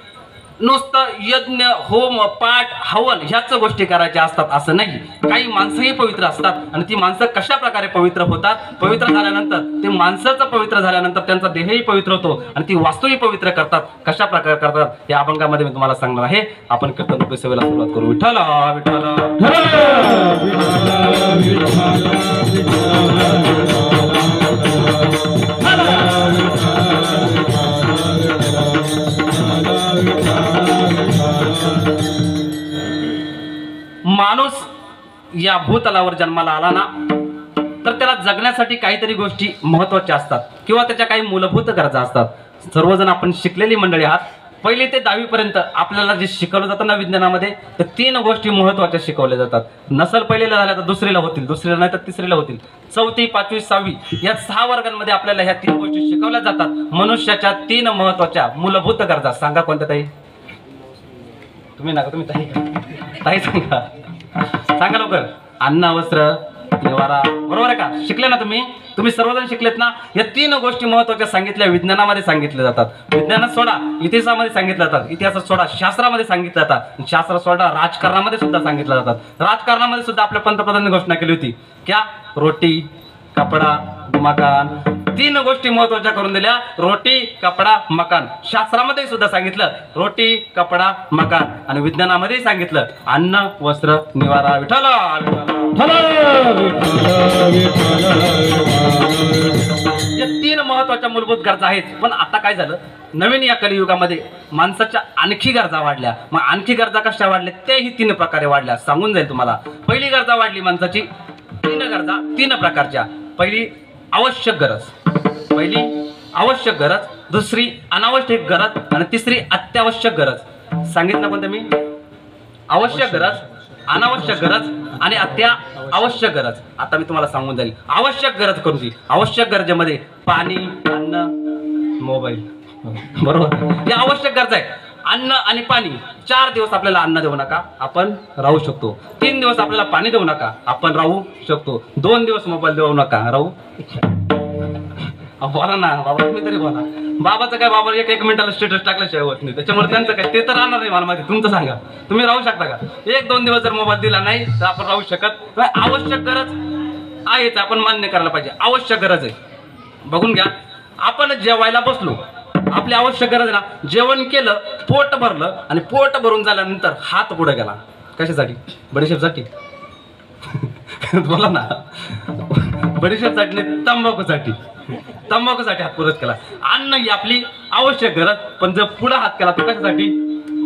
नुसतं यज्ञ, होम, पाठ, हवन ह्याच गोष्टी करायच्या असतात असं नाही. काही माणसंही पवित्र असतात आणि ती माणसं कशा प्रकारे पवित्र होतात, पवित्र झाल्यानंतर ते माणसाचं पवित्र झाल्यानंतर त्यांचा देहही पवित्र होतो आणि ती वास्तूही पवित्र करतात. कशा प्रकारे करतात या अभंगामध्ये मी तुम्हाला सांगणार आहे. आपण कीर्तन सेवेला सुरुवात करू. विठ्ठल माणूस या भूतलावर जन्माला आला ना तर त्याला जगण्यासाठी काहीतरी गोष्टी महत्वाच्या असतात किंवा त्याच्या काही मूलभूत गरजा असतात. सर्वजण आपण शिकलेली मंडळी आहात. 1ली ते 10वी पर्यंत आपल्याला जे शिकवलं जातं ना विज्ञानामध्ये तर 3 गोष्टी महत्वाच्या शिकवल्या जातात. नसल 1लीला झाल्या तर 2रीला होतील, 2रीला नाही तर 3रीला होतील. 4थी, 5वी, 6वी या 6 वर्गांमध्ये आपल्याला ह्या 3 गोष्टी शिकवल्या जातात. मनुष्याच्या 3 महत्वाच्या मूलभूत गरजा. सांगा कोणत्या ताई? तुम्ही नका, तुम्ही ताई सांगा लवकर. अन्न, वस्त्र, निवारा. बरोबर आहे का? शिकले ना तुम्ही सर्वजण शिकलेत ना. या 3 गोष्टी महत्वाच्या सांगितल्या विज्ञानामध्ये सांगितल्या जातात. विज्ञानात सोडा इतिहासामध्ये सांगितल्या जातात, इतिहासात सोडा शास्त्रामध्ये सांगितलं जातात, शास्त्र सोडा राजकारणामध्ये सुद्धा सांगितलं जातात. राजकारणामध्ये सुद्धा आपल्या पंतप्रधानांनी घोषणा केली होती क्या? रोटी, कपडा, मकान. 3 गोष्टी महत्वाच्या करून दिल्या. रोटी, कपडा, मकान. शास्त्रामध्ये सुद्धा सांगितलं रोटी, कपडा, मकान आणि विज्ञानामध्ये सांगितलं अन्न, वस्त्र, निवारा. विठ्ठल या 3 महत्वाच्या मूलभूत गरजा आहेत. पण आता काय झालं, नवीन या कलियुगामध्ये माणसाच्या आणखी गरजा वाढल्या. मग आणखी गरजा कशा वाढल्या तेही 3 प्रकारे वाढल्या. सांगून जाईल तुम्हाला. पहिली गरजा वाढली माणसाची 3 गरजा 3 प्रकारच्या. पहिली आवश्यक गरज, दुसरी अनावश्यक गरज आणि तिसरी अत्यावश्यक गरज. सांगितलं कोणतं मी? आवश्यक गरज, अनावश्यक गरज आणि अत्यावश्यक गरज. आता मी तुम्हाला सांगून जाईल. आवश्यक गरज कोणती? आवश्यक गरजेमध्ये पाणी, अन्न, मोबाईल. बरोबर, हे आवश्यक गरज आहे. अन्न आणि पाणी. 4 दिवस आपल्याला अन्न देऊ नका, आपण राहू शकतो. 3 दिवस आपल्याला पाणी देऊ नका, आपण राहू शकतो. 2 दिवस मोबाईल देऊ नका, राहू. बोला ना बाबा, तुम्ही तरी बोला. बाबाचं काय, बाबा एक मिनिटाला स्टेटस टाकल्याशिवाय होत नाही. त्याच्यामुळे त्यांचं काय, ते तर राहणार नाही. मला माहिती. तुमचं सांगा, तुम्ही राहू शकता का? 1-2 दिवस जर मोबाईल दिला नाही तर आपण राहू शकत. आवश्यक गरज आहेच, आपण मान्य करायला पाहिजे. आवश्यक गरज आहे. बघून घ्या, आपण जेवायला बसलो, आपली आवश्यक गरज आहे ना. जेवण केलं, पोट भरलं आणि पोट भरून झाल्यानंतर हात पुढे गेला. कशासाठी? बडीशेपसाठी. बोला ना. बडीशेपसाठी नाही, तंबाखूसाठी हात पुढे केला. अन्न ही आपली आवश्यक गरज, पण जर पुढे हात केला तो कशासाठी?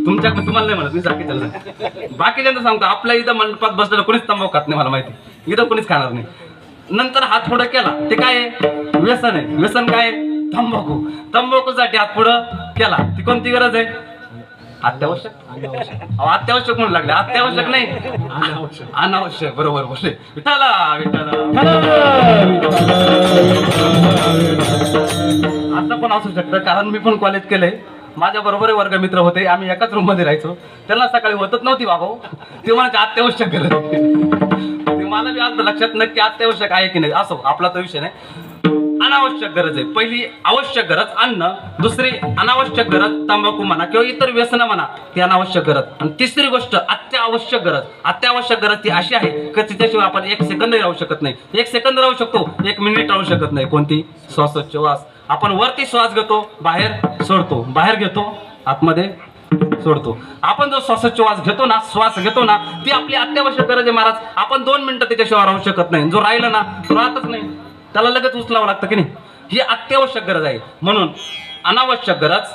तुम्हाला नाही म्हणत मी, बाकीच्यांना सांगतो. आपल्या इथं मंडपात बसलेलं कोणीच तंबाखू खात नाही, मला माहिती. इथं कोणीच खाणार नाही. नंतर हात पुढे केला, ते काय आहे? व्यसन आहे. व्यसन काय? तंबाखूसाठी हात पुढं केला. ती कोणती गरज आहे? अत्यावश्यक. अत्यावश्यक म्हणून लागले. अत्यावश्यक नाही, अनावश्यक. बरोबर बोलले. विठाला असं पण असू शकतं, कारण मी पण कॉलेज केलंय. माझ्या बरोबर वर्गमित्र होते, आम्ही एकाच रूम मध्ये राहायचो. त्यांना सकाळी होतच नव्हती बाबा, ते म्हणायचे अत्यावश्यक गरज. ते मला बी आज लक्षात नक्की अत्यावश्यक आहे की नाही. असो, आपला तो विषय नाही. अनावश्यक गरज आहे. पहिली आवश्यक गरज अन्न, दुसरी अनावश्यक गरज तंबाखू म्हणा किंवा इतर व्यसन म्हणा, ती अनावश्यक गरज. आणि तिसरी गोष्ट अत्यावश्यक गरज. अत्यावश्यक गरज ती अशी आहे की तिच्याशिवाय आपण 1 सेकंदही राहू शकत नाही. 1 सेकंद राहू शकतो, 1 मिनिट राहू शकत नाही. कोणती? श्वासोच्छवास. आपण वरती श्वास घेतो, बाहेर सोडतो, बाहेर घेतो, आतमध्ये सोडतो. आपण जो श्वास घेतो ना ती आपली अत्यावश्यक गरज आहे महाराज. आपण 2 मिनिटं त्याच्याशिवाय राहू शकत नाही. जो राहिला ना तो राहतच नाही, त्याला लगेच उचलावं लागतं की नाही. ही अत्यावश्यक गरज आहे. म्हणून अनावश्यक गरज,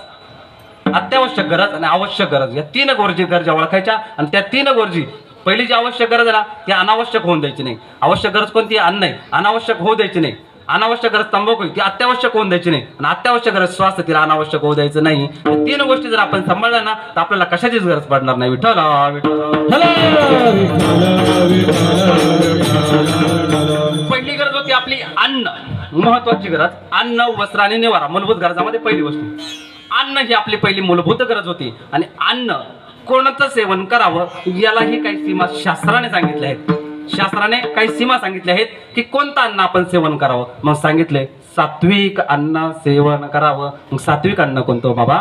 अत्यावश्यक गरज आणि आवश्यक गरज या 3 गरजा ओळखायच्या. आणि त्या 3 गरजी, पहिली जी आवश्यक गरज आहे ना ती अनावश्यक होऊन द्यायची नाही. आवश्यक गरज कोणती? अन्न आहे, अनावश्यक होऊ द्यायची नाही. अनावश्यक गरज तंबाखू ती अत्यावश्यक होऊन द्यायची नाही. आणि अत्यावश्यक गरज श्वास तिला अनावश्यक होऊ द्यायचं नाही. या 3 गोष्टी जर आपण सांभाळल्या ना तर आपल्याला कशाचीच गरज पडणार नाही. विठ्ठल पहिली गरज होती आपली अन्न, महत्वाची गरज. अन्न, वस्त्र आणि निवारा, मूलभूत गरजामध्ये पहिली गोष्ट अन्न ही आपली पहिली मूलभूत गरज होती. आणि अन्न कोणतं सेवन करावं यालाही काही सीमा शास्त्राने सांगितल्या आहेत. शास्त्राने काही सीमा सांगितल्या आहेत की कोणतं अन्न आपण सेवन करावं. मग सांगितले सात्विक अन्न सेवन करावं. मग सात्विक अन्न कोणतं बाबा?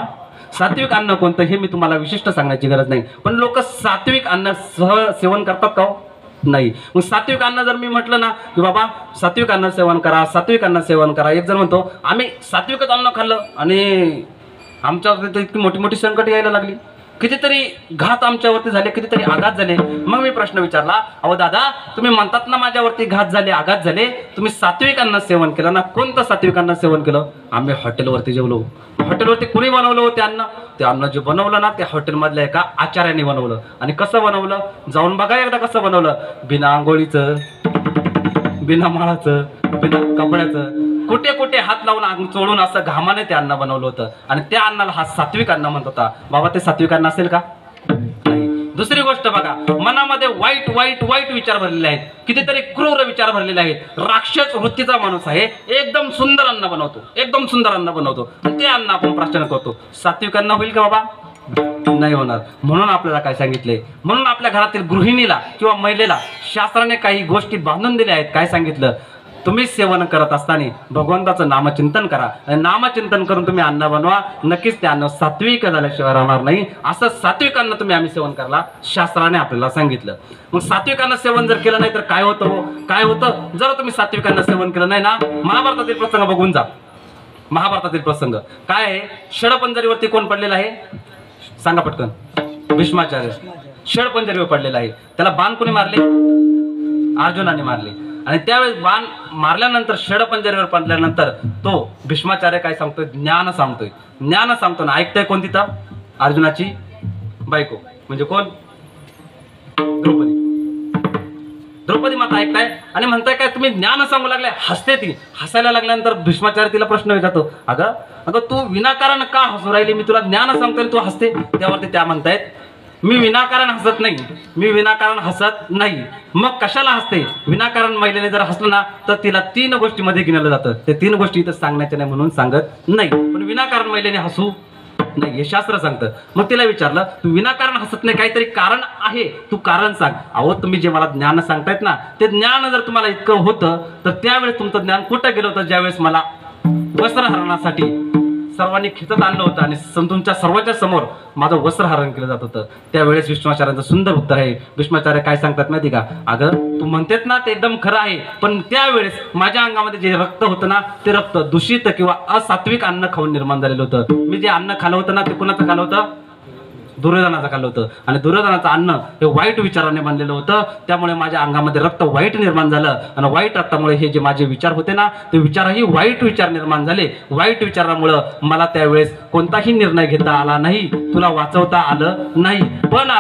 सात्विक अन्न कोणतं हे मी तुम्हाला विशिष्ट सांगण्याची गरज नाही. पण लोक सात्विक अन्न सेवन करतात का? नाही. मग सात्विक अन्न जर मी म्हटलं ना की बाबा सात्विक अन्न सेवन करा, सात्विक अन्न सेवन करा. एक जण म्हणतो आम्ही सात्विकच अन्न खाल्लं आणि आमच्यावरती इतकी मोठी मोठी संकट यायला लागली, कितीतरी घात आमच्यावरती झाले, कितीतरी आघात झाले. मग मी प्रश्न विचारला, अहो दादा तुम्ही म्हणतात ना माझ्यावरती घात झाले, आघात झाले, तुम्ही सात्विक अन्न सेवन केलं ना. कोणतं सात्विक अन्न सेवन केलं? आम्ही हॉटेलवरती जेवलो. हॉटेलवरती कुणी बनवलं होते अन्न? ते अन्न जे बनवलं ना त्या हॉटेलमधल्या एका आचार्याने बनवलं. आणि कसं बनवलं जाऊन बघा एकदा कसं बनवलं. बिना आंघोळीचं, बिना माळाचं, बिना कपड्याचं, कुठे कुठे हात लावून चोळून असं घामाने ते अन्न बनवलं होतं. आणि त्या अन्नाला हा सात्विक अन्न म्हणत होता. बाबा ते सात्विक अन्न असेल का? नाही. दुसरी गोष्ट बघा, मनामध्ये वाईट वाईट वाईट विचार भरलेले आहेत, कितीतरी क्रूर विचार भरलेले आहेत. राक्षस वृत्तीचा माणूस आहे, एकदम सुंदर अन्न बनवतो, एकदम सुंदर अन्न बनवतो, ते अन्न आपण प्राशन करतो. सात्विक अन्न होईल का बाबा? नाही होणार. म्हणून आपल्याला काय सांगितले, म्हणून आपल्या घरातील गृहिणीला किंवा महिलेला शास्त्राने काही गोष्टी बांधून दिल्या आहेत. काय सांगितलं? तुम्ही सेवन करत असताना भगवंताचं नामचिंतन करा. नामचिंतन करून तुम्ही अन्न बनवा. नक्कीच ते अन्न सात्विक झाल्याशिवाय राहणार नाही. असं सात्विक अन्न तुम्ही आम्ही सेवन करायला शास्त्राने आपल्याला सांगितलं. मग सात्विक अन्न सेवन जर केलं नाही तर काय होतं? काय होतं जर तुम्ही सात्विक अन्न सेवन केलं नाही ना, महाभारतातील प्रसंग बघून जा. महाभारतातील प्रसंग काय आहे? षडपंजरीवरती कोण पडलेला आहे सांगा पटकन? भीष्माचार्य षडपंजरीवर पडलेला आहे. त्याला बाण कोणी मारले? अर्जुनाने मारले. आणि त्यावेळेस बाण मारल्यानंतर षडपंजरीवर पडल्यानंतर तो भीष्माचार्य काय सांगतोय? ज्ञान सांगतोय. ज्ञान सांगतो ना, ऐकतोय कोण तिथं? अर्जुनाची बायको म्हणजे कोण? द्रौपदी. द्रौपदी माता ऐकताय आणि म्हणताय काय तुम्ही ज्ञान सांगू लागलाय? हसते ती. हसायला लागल्यानंतर भीष्माचार्य तिला प्रश्न विचारतो, अगं अगं तू विनाकारण का हसू राहिली? मी तुला ज्ञान सांगतोय तू हसते. त्यावरती त्या म्हणतायत मी विनाकारण हसत नाही, मी विनाकारण हसत नाही. मग कशाला हसते? विनाकारण महिलेने जर हसलं ना तर तिला 3 गोष्टीमध्ये गिनलं जातं. ते 3 गोष्टी इथं सांगण्याच्या नाही म्हणून सांगत नाही. पण विनाकारण महिलेने हसू नाही हे शास्त्र सांगतं. मग तिला विचारलं तू विनाकारण हसत नाही, काहीतरी कारण आहे, तू कारण सांग. अहो तुम्ही जे मला ज्ञान सांगतायत ना ते ज्ञान जर तुम्हाला इतकं होतं तर त्यावेळेस तुमचं ज्ञान कुठं गेलं होतं? ज्यावेळेस मला वस्त्रहरणासाठी सर्वांनी खिचत आणलं होतं आणि तुमच्या सर्वांच्या समोर माझं वस्त्रहरण केलं जात होतं. त्यावेळेस भीष्माचार्यांचं सुंदर उत्तर आहे. भीष्माचार्य काय सांगतात माहिती का? अगं तू म्हणतेत ना ते एकदम खरं आहे, पण त्यावेळेस माझ्या अंगामध्ये जे रक्त होतं ना ते रक्त दूषित किंवा असात्विक अन्न खाऊन निर्माण झालेलं होतं. मी जे अन्न खाल्लं होतं ना ते कुणाचं खाल्लं होतं? दुर्योधनाचं खाल्लं होतं. आणि दुर्योधनाचं अन्न हे वाईट विचाराने बनलेलं होतं. त्यामुळे माझ्या अंगामध्ये रक्त वाईट निर्माण झालं आणि वाईट रक्तामुळे हे जे माझे विचार होते ना ते विचारही वाईट विचार निर्माण झाले. वाईट विचारामुळं मला त्यावेळेस कोणताही निर्णय घेता आला नाही, तुला वाचवता आलं नाही. पण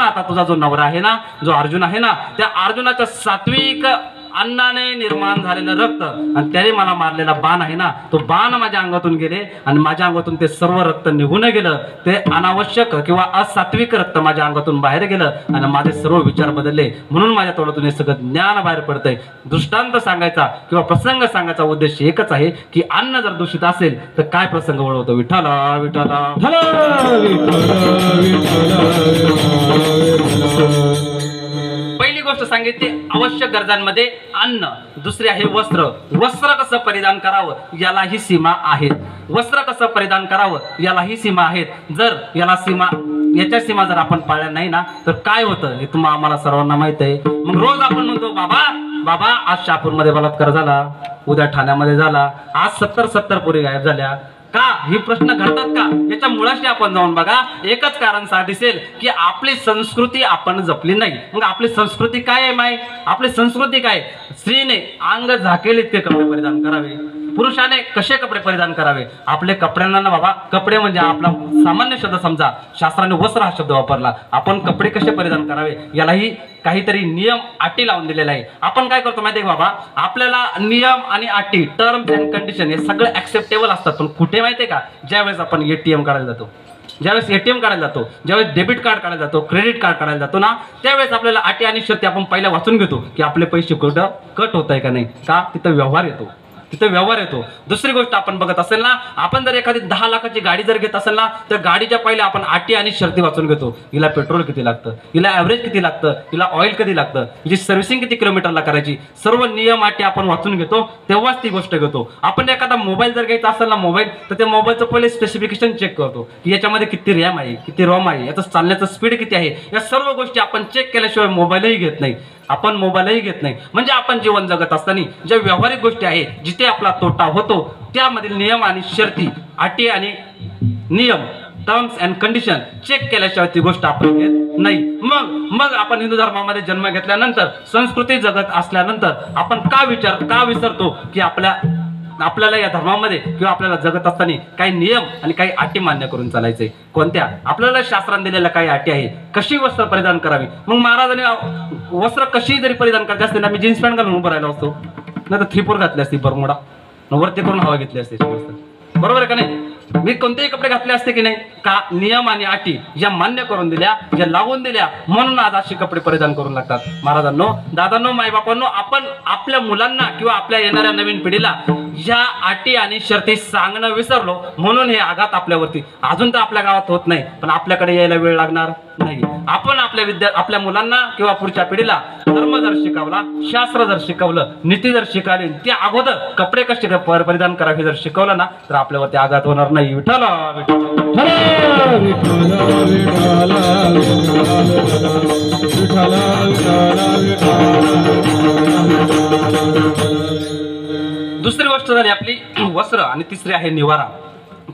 आता तुझा जो नवरा आहे ना, जो अर्जुन आहे ना, त्या अर्जुनाच्या सात्विक अन्नाने निर्माण झालेलं रक्त आणि त्याने मला मारलेला बाण आहे ना, तो बाण माझ्या अंगातून गेले आणि माझ्या अंगातून ते सर्व रक्त निघून गेलं. ते अनावश्यक किंवा असात्विक रक्त माझ्या अंगातून बाहेर गेलं आणि माझे सर्व विचार बदलले. म्हणून माझ्या तोंडातून हे सगळं ज्ञान बाहेर पडतंय. दृष्टांत सांगायचा किंवा प्रसंग सांगायचा उद्देश एकच आहे की अन्न जर दूषित असेल तर काय प्रसंग वळवतो? विठ्ठला विठ्ठला पहिली गोष्ट सांगितली आवश्यक गरजांमध्ये अन्न. दुसरी आहे वस्त्र. वस्त्र कसं परिधान करावं यालाही सीमा आहेत. वस्त्र कसं परिधान करावं यालाही सीमा आहेत. जर याच्या सीमा जर आपण पाळल्या नाही ना तर काय होतं हे आम्हाला सर्वांना माहित आहे. मग रोज आपण म्हणतो बाबा बाबा आज शहापूरमध्ये बलात्कार झाला, उद्या ठाण्यामध्ये झाला, आज 70 पोरी गायब झाल्या का? ही प्रश्न घडतात का? याच्या मुळाशी आपण जाऊन बघा. एकच कारण दिसेल की आपली संस्कृती आपण जपली नाही. मग आपली संस्कृती काय आहे माय? आपली संस्कृती काय? स्त्रीने अंग झाकेल इतके कपडे परिधान करावे, पुरुषाने कसे कपडे परिधान करावे. आपले कपड्यांना ना बाबा, कपडे म्हणजे आपला सामान्य शब्द समजा, शास्त्राने वस्त्र हा शब्द वापरला. आपण कपडे कसे परिधान करावे यालाही काहीतरी नियम अटी लावून दिलेला आहे. आपण काय करतो माहिती आहे बाबा, आपल्याला नियम आणि अटी, टर्म्स अँड कंडिशन हे सगळे ऍक्सेप्टेबल असतात. पण कुठे माहितीये का? ज्यावेळेस आपण एटीएम काढायला जातो, ज्यावेळेस एटीएम काढायला जातो, ज्यावेळेस डेबिट कार्ड काढायला जातो, क्रेडिट कार्ड काढायला जातो ना, त्यावेळेस आपल्याला अटी आणि शर्ती आपण पहिल्या वाचून घेतो की आपले पैसे कुठं कट होत आहे का नाही. का? तिथं व्यवहार येतो, तिथे व्यवहार येतो. दुसरी गोष्ट आपण बघत असेल ना, आपण जर एखादी 10 लाखाची गाडी जर घेत असेल ना, तर गाडीच्या पहिले आपण अटी आणि शर्ती वाचून घेतो. हिला पेट्रोल किती लागतं, हिला ॲव्हरेज किती लागतं, हिला ऑइल कधी लागतं, हिची सर्व्हिसिंग किती किलोमीटरला करायची, सर्व नियम अटी आपण वाचून घेतो, तेव्हाच ती गोष्ट घेतो. आपण एखादा मोबाईल जर घ्यायचा असेल ना मोबाईल, तर त्या मोबाईलचं पहिले स्पेसिफिकेशन चेक करतो की याच्यामध्ये किती रॅम आहे, किती रॉम आहे, याचं चालण्याचं स्पीड किती आहे. या सर्व गोष्टी आपण चेक केल्याशिवाय मोबाईलही घेत नाही, आपण मोबाईलही घेत नाही. म्हणजे आपण जीवन जगत असताना ज्या व्यावहारिक गोष्टी आहेत, जिथे आपला तोटा होतो, त्यामधील नियम आणि शर्ती, अटी आणि नियम, टर्म्स अँड कंडिशन चेक केल्याशिवाय ती गोष्ट आपण घेत नाही. मग आपण हिंदू धर्मामध्ये जन्म घेतल्यानंतर, संस्कृती जगत असल्यानंतर आपण का विसरतो की आपल्याला या धर्मामध्ये किंवा आपल्याला जगत असताना काही नियम आणि काही अटी मान्य करून चालायचे. कोणत्या? आपल्याला शास्त्राने दिलेल्या काही अटी आहे. कशी वस्त्र परिधान करावी. मग महाराजांनी वस्त्र कशी जरी परिधान करायची असते ना, मी जीन्स पॅन्ट घालून उभं राहिलो असतो, नाही तर थ्रीपोर घातली असती, बरमुडा वरती करून हवा घेतली असते, बरोबर आहे का नाही? मी कोणतेही कपडे घातले असते की नाही का? नियम आणि अटी ज्या मान्य करून दिल्या, ज्या लावून दिल्या, म्हणून आज अशी कपडे परिधान करून लागतात. महाराजांनो, दादांनो, माईबापांनो, आपण आपल्या मुलांना किंवा आपल्या येणाऱ्या नवीन पिढीला या अटी आणि शर्ती सांगणं विसरलो, म्हणून हे आघात आपल्यावरती. अजून तर आपल्या गावात होत नाही, पण आपल्याकडे यायला वेळ लागणार नाही. आपण आपल्या मुलांना किंवा पुढच्या पिढीला धर्म जर शिकवला, शास्त्र जर शिकवलं, नीती जर शिकवली, त्या अगोदर कपडे कसे परिधान करावे जर शिकवलं ना, तर आपल्यावरती आघात होणार नाही. विठ्ठल दुसरी गोष्ट झाली आपली वस्त्र, आणि तिसरी आहे निवारा.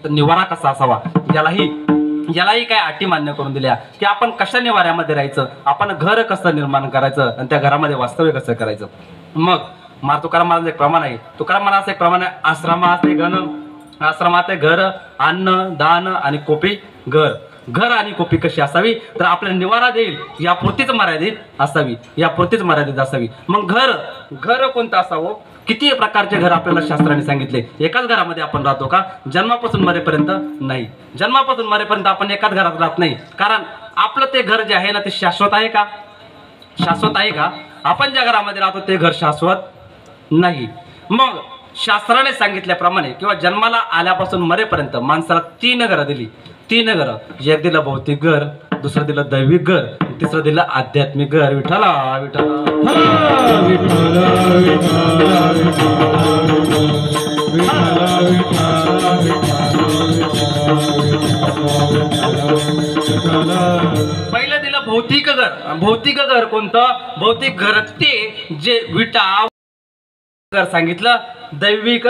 तर निवारा कसा असावा यालाही काय अटी मान्य करून दिल्या की आपण कशा निवाऱ्यामध्ये राहायचं, आपण घर कसं निर्माण करायचं आणि त्या घरामध्ये वास्तव्य कसं करायचं. मग तुकाराम महाराज एक प्रमाण आहे. तुकाराम महाराज एक प्रमाण आहे, आश्रमात घर, अन्न, दान आणि कोपी घर आणि कोपी कशी असावी, तर आपल्याला निवारा देईल यापुरतीच मर्यादित असावी. मग घर कोणतं असावं? किती प्रकारचे घर आपल्याला शास्त्राने सांगितले. एकाच घरामध्ये आपण राहतो का? जन्मापासून मरेपर्यंत नाही. जन्मापासून मरेपर्यंत आपण एकाच घरात राहत नाही, कारण आपलं ते घर जे आहे ना, ते शाश्वत आहे का? आपण ज्या घरामध्ये राहतो ते घर शाश्वत नाही. मग शास्त्राने सांगितल्याप्रमाणे किंवा जन्माला आल्यापासून मरेपर्यंत माणसाला 3 घरं दिली. 3 घरं. एक दिलं भौतिक घर, दुसरं दिलं दैविक घर, तिसरं दिलं आध्यात्मिक घर. विठ्ठला पहिलं दिलं भौतिक घर. भौतिक घर कोणतं? भौतिक घर ते जे विटा घर सांगितलं. दैविक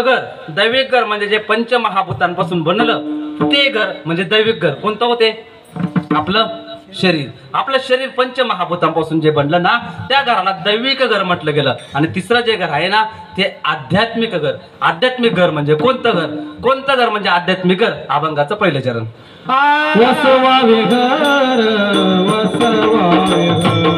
घर म्हणजे जे पंचमहाभूतांपासून बनलं ते घर म्हणजे दैविक घर. कोणतं होते? आपलं शरीर पंचमहाभूतांपासून जे बनलं ना, त्या घराला दैविक घर म्हटलं गेलं. आणि तिसरं जे घर आहे ना, ते आध्यात्मिक घर म्हणजे कोणतं घर म्हणजे आध्यात्मिक घर. अभंगाचं पहिलं चरण. वसवावे घर, वसवावे घर,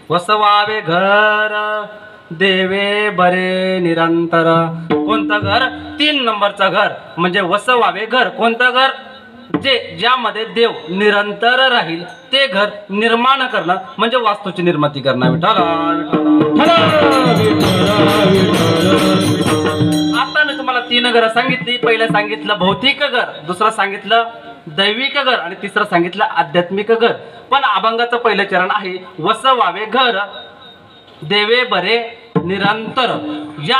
वसवावे घर देवे बरे निरंतर. कोणतं घर? 3 नंबरचं घर म्हणजे वसवावे घर. कोणतं घर? ज्यामध्ये देव निरंतर राहील ते घर निर्माण करणं म्हणजे वास्तूची निर्मिती करणं. विठ्ठल आता मी तुम्हाला 3 घरं सांगितली. पहिलं सांगितलं भौतिक घर, दुसरं सांगितलं दैविक घर आणि तिसरं सांगितलं आध्यात्मिक घर. पण अभंगाचं पहिलं चरण आहे वसवावे घर देवे बरे निरंतर. या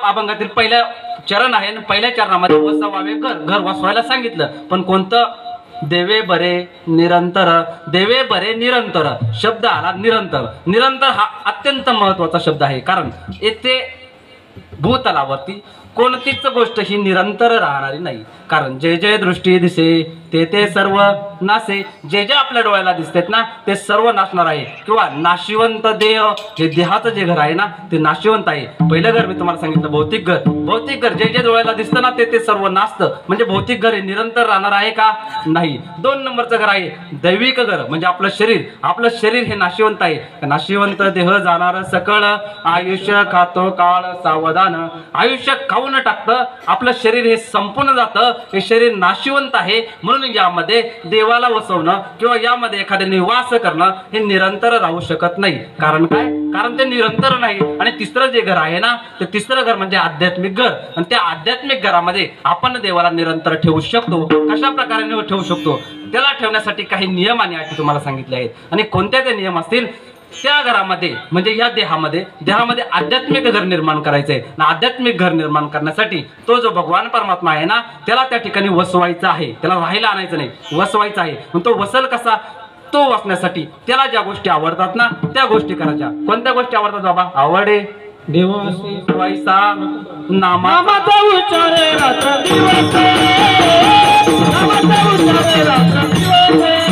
अभंगातील पहिलं चरण आहे आणि पहिल्या चरणामध्ये वसवावे घर, घर वसवायला सांगितलं. पण कोणतं? देवे बरे निरंतर. देवे बरे निरंतर शब्द आला निरंतर. निरंतर हा अत्यंत महत्वाचा शब्द आहे, कारण येथे भूतलावरती कोणतीच गोष्ट ही निरंतर राहणारी नाही. कारण जे जे दृष्टी दिसे ते ते सर्व नासे. जे जे आपल्या डोळ्याला दिसतात ना ते सर्व नाशणार आहे. किंवा नाशिवंत देह, हे देहाचं जे घर आहे ना ते नाशिवंत आहे. पहिलं घर मी तुम्हाला सांगितलं भौतिक घर. भौतिक घर जे जे डोळ्याला दिसतं ना ते सर्व नासतं. म्हणजे भौतिक घर हे निरंतर राहणार आहे का? नाही. 2 नंबरचं घर आहे दैविक घर म्हणजे आपलं शरीर. आपलं शरीर हे नाशिवंत आहे. नाशिवंत देह जाणार सकळ आयुष्य खातो काळ सावधान. आयुष्य खाऊन टाकतं आपलं शरीर, हे संपूर्ण जातं. हे शरीर नाशिवंत आहे. म्हणून यामध्ये देवाला वसवणं किंवा यामध्ये एखाद्या निवास करणं हे निरंतर राहू शकत नाही. कारण काय? कारण ते निरंतर नाही. आणि तिसरं जे घर आहे ना ते तिसरं घर म्हणजे आध्यात्मिक घर. आणि त्या आध्यात्मिक घरामध्ये आपण देवाला निरंतर ठेवू शकतो. कशा प्रकारे ठेवू शकतो? त्याला ठेवण्यासाठी काही नियम आणि अटी तुम्हाला सांगितले आहेत. आणि कोणत्या ते नियम असतील? त्या घरामध्ये म्हणजे या देहामध्ये आध्यात्मिक घर निर्माण करायचंय. आणि आध्यात्मिक घर निर्माण करण्यासाठी तो जो भगवान परमात्मा आहे ना त्याला त्या ठिकाणी वसवायचा आहे. त्याला राहायला आणायचं नाही, वसवायचा आहे. पण तो वसल कसा? तो वसण्यासाठी त्याला ज्या गोष्टी आवडतात ना त्या गोष्टी करायच्या. कोणत्या गोष्टी आवडतात बाबा? आवडे देवासी वैसा नामाचा उच्चारे रात्र दिवस. नामाचा उच्चारे रात्र दिवस.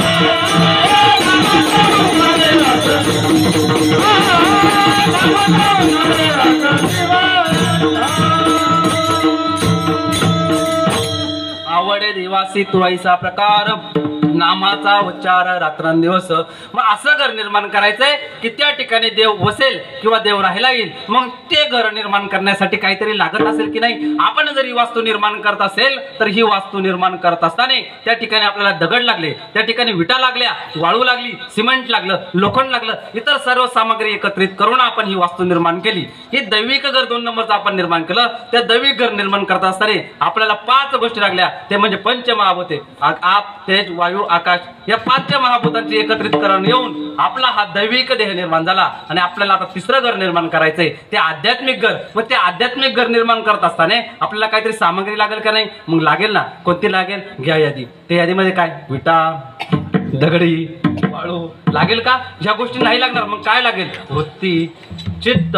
आवडे देवासी तुळाईचा प्रकार नामाचा उच्चार रात्रंदिवस. मग असं घर निर्माण करायचंय की त्या ठिकाणी देव वसेल किंवा देव राहायला येईल. मग ते घर निर्माण करण्यासाठी काहीतरी लागत असेल की नाही? आपण जर ही वास्तू निर्माण करत असेल तर ही वास्तू निर्माण करत असताना त्या ठिकाणी आपल्याला दगड लागले, त्या ठिकाणी विटा लागल्या, वाळू लागली, सिमेंट लागलं, लोखंड लागलं, इतर सर्व सामग्री एकत्रित करून आपण ही वास्तू निर्माण केली. ही दैविक घर 2 नंबरचं आपण निर्माण केलं. त्या दैविक घर निर्माण करत असताना आपल्याला 5 गोष्टी लागल्या. ते म्हणजे पंचमहाभूते, आप तेज वायू आकाश. या 5 महाभूतांचे एकत्रितकरण येऊन आपला हा दैविक देह निर्माण झाला. आणि आपल्याला आता तिसरं घर निर्माण करायचंय ते आध्यात्मिक घर. मग ते आध्यात्मिक घर निर्माण करत असताना आपल्याला काहीतरी सामग्री लागेल का नाही? मग लागेल ना. कोणती लागेल? घ्या यादी. त्या यादीमध्ये काय? विटा, दगडी, वाळू लागेल का? ह्या गोष्टी नाही लागणार. मग काय लागेल? वृत्ती, चित्त,